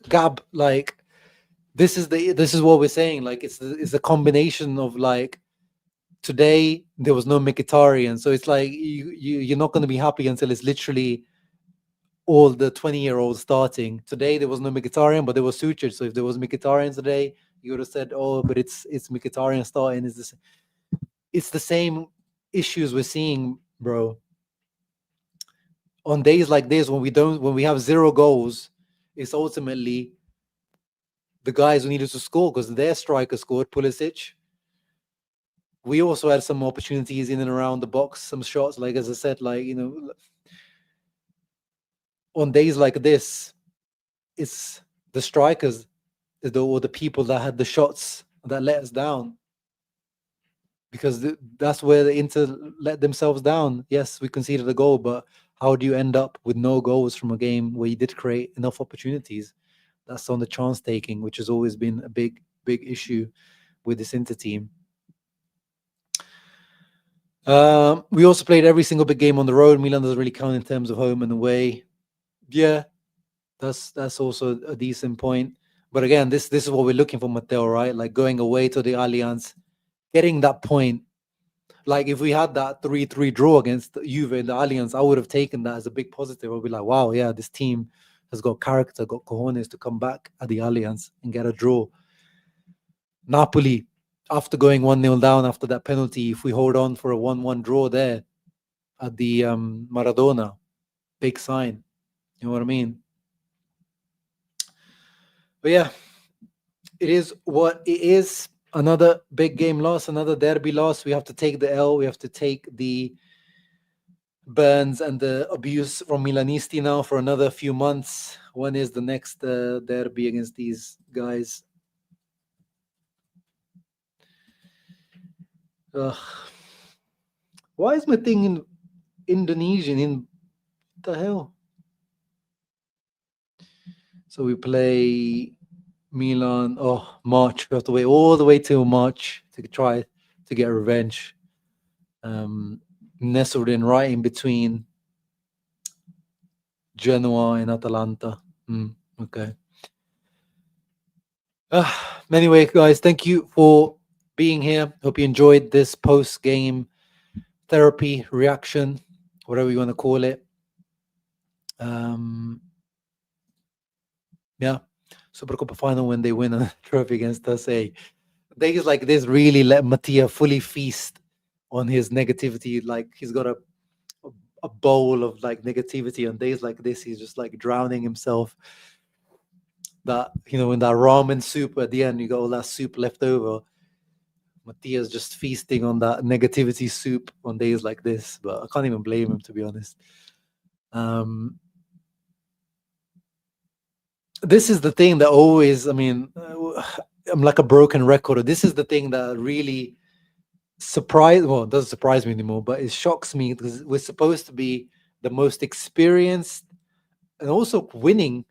Gab, like this is what we're saying. Like it's a combination of like today there was no Mkhitaryan, so it's like you're not going to be happy until it's literally all the 20-year-olds starting. Today there was no Mkhitaryan, but there was Suchar. So if there was Mkhitaryan today, you would have said, "Oh, but it's Mkhitaryan starting." It's the same issues we're seeing, bro. On days like this, when we have 0 goals, it's ultimately the guys who needed to score because their striker scored, Pulisic. We also had some opportunities in and around the box, some shots. Like as I said, on days like this, it's the strikers or the people that had the shots that let us down, because that's where the Inter let themselves down. Yes, we conceded a goal, but how do you end up with no goals from a game where you did create enough opportunities? That's on the chance taking, which has always been a big issue with this Inter team. We also played every single big game on the road. Milan doesn't really count in terms of home and away. Yeah, that's also a decent point. But again, this is what we're looking for, Matteo, right? Like going away to the Allianz, getting that point. Like if we had that 3-3 draw against Juve in the Allianz, I would have taken that as a big positive. I'd be like, wow, yeah, this team has got character, got cojones to come back at the Allianz and get a draw. Napoli, after going 1-0 down after that penalty, if we hold on for a 1-1 draw there at the Maradona, big sign. You know what I mean? But yeah, it is what it is. Another big game loss, another derby loss. We have to take the L. We have to take the Burns and the abuse from Milanisti now for another few months. When is the next derby against these guys? Why is my thing in Indonesian? In the hell? So we play Milan. Oh, March. We have to wait all the way till March to try to get revenge. Nestled in right in between Genoa and Atalanta. Okay. Anyway, guys, thank you for being here. Hope you enjoyed this post-game therapy reaction, whatever you want to call it. Yeah, Supercopa final when they win a trophy against us. Hey, days like this really let Mattia fully feast on his negativity. Like he's got a bowl of like negativity. On days like this, he's just like drowning himself. That in that ramen soup at the end, you got all that soup left over. Mattia's just feasting on that negativity soup on days like this, but I can't even blame him, to be honest. This is the thing that always, I'm like a broken record. This is the thing that really it doesn't surprise me anymore, but it shocks me because we're supposed to be the most experienced and also winning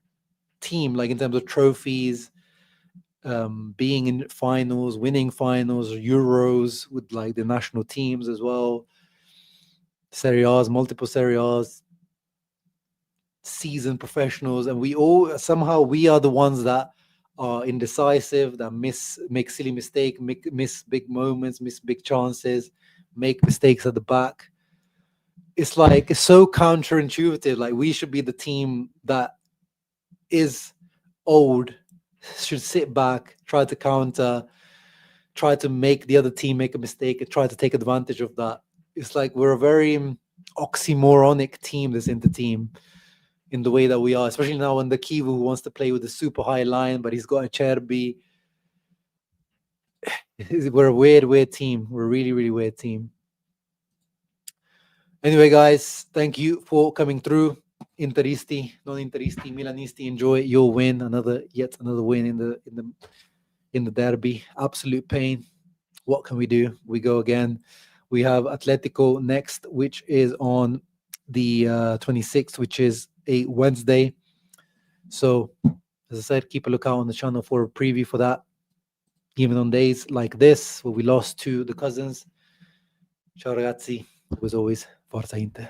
team, like in terms of trophies, being in finals, winning finals, Euros with like the national teams as well, Serie A's, multiple Serie A's, seasoned professionals, and we are the ones that are indecisive, that make silly mistakes, miss big moments, miss big chances, make mistakes at the back. It's like it's so counterintuitive. Like we should be the team that is old, should sit back, try to counter, try to make the other team make a mistake and try to take advantage of that. It's like we're a very oxymoronic team, this Inter team, in the way that we are, especially now when the Kivu who wants to play with a super high line, but he's got a Cherby. We're a weird team. We're a really, really weird team. Anyway, guys, thank you for coming through. Interisti, non-Interisti, Milanisti, enjoy your win. Yet another win in the derby. Absolute pain. What can we do? We go again. We have Atletico next, which is on the 26th, which is a Wednesday. So, as I said, keep a lookout on the channel for a preview for that. Even on days like this, where we lost to the cousins. Ciao ragazzi. As always, Forza Inter.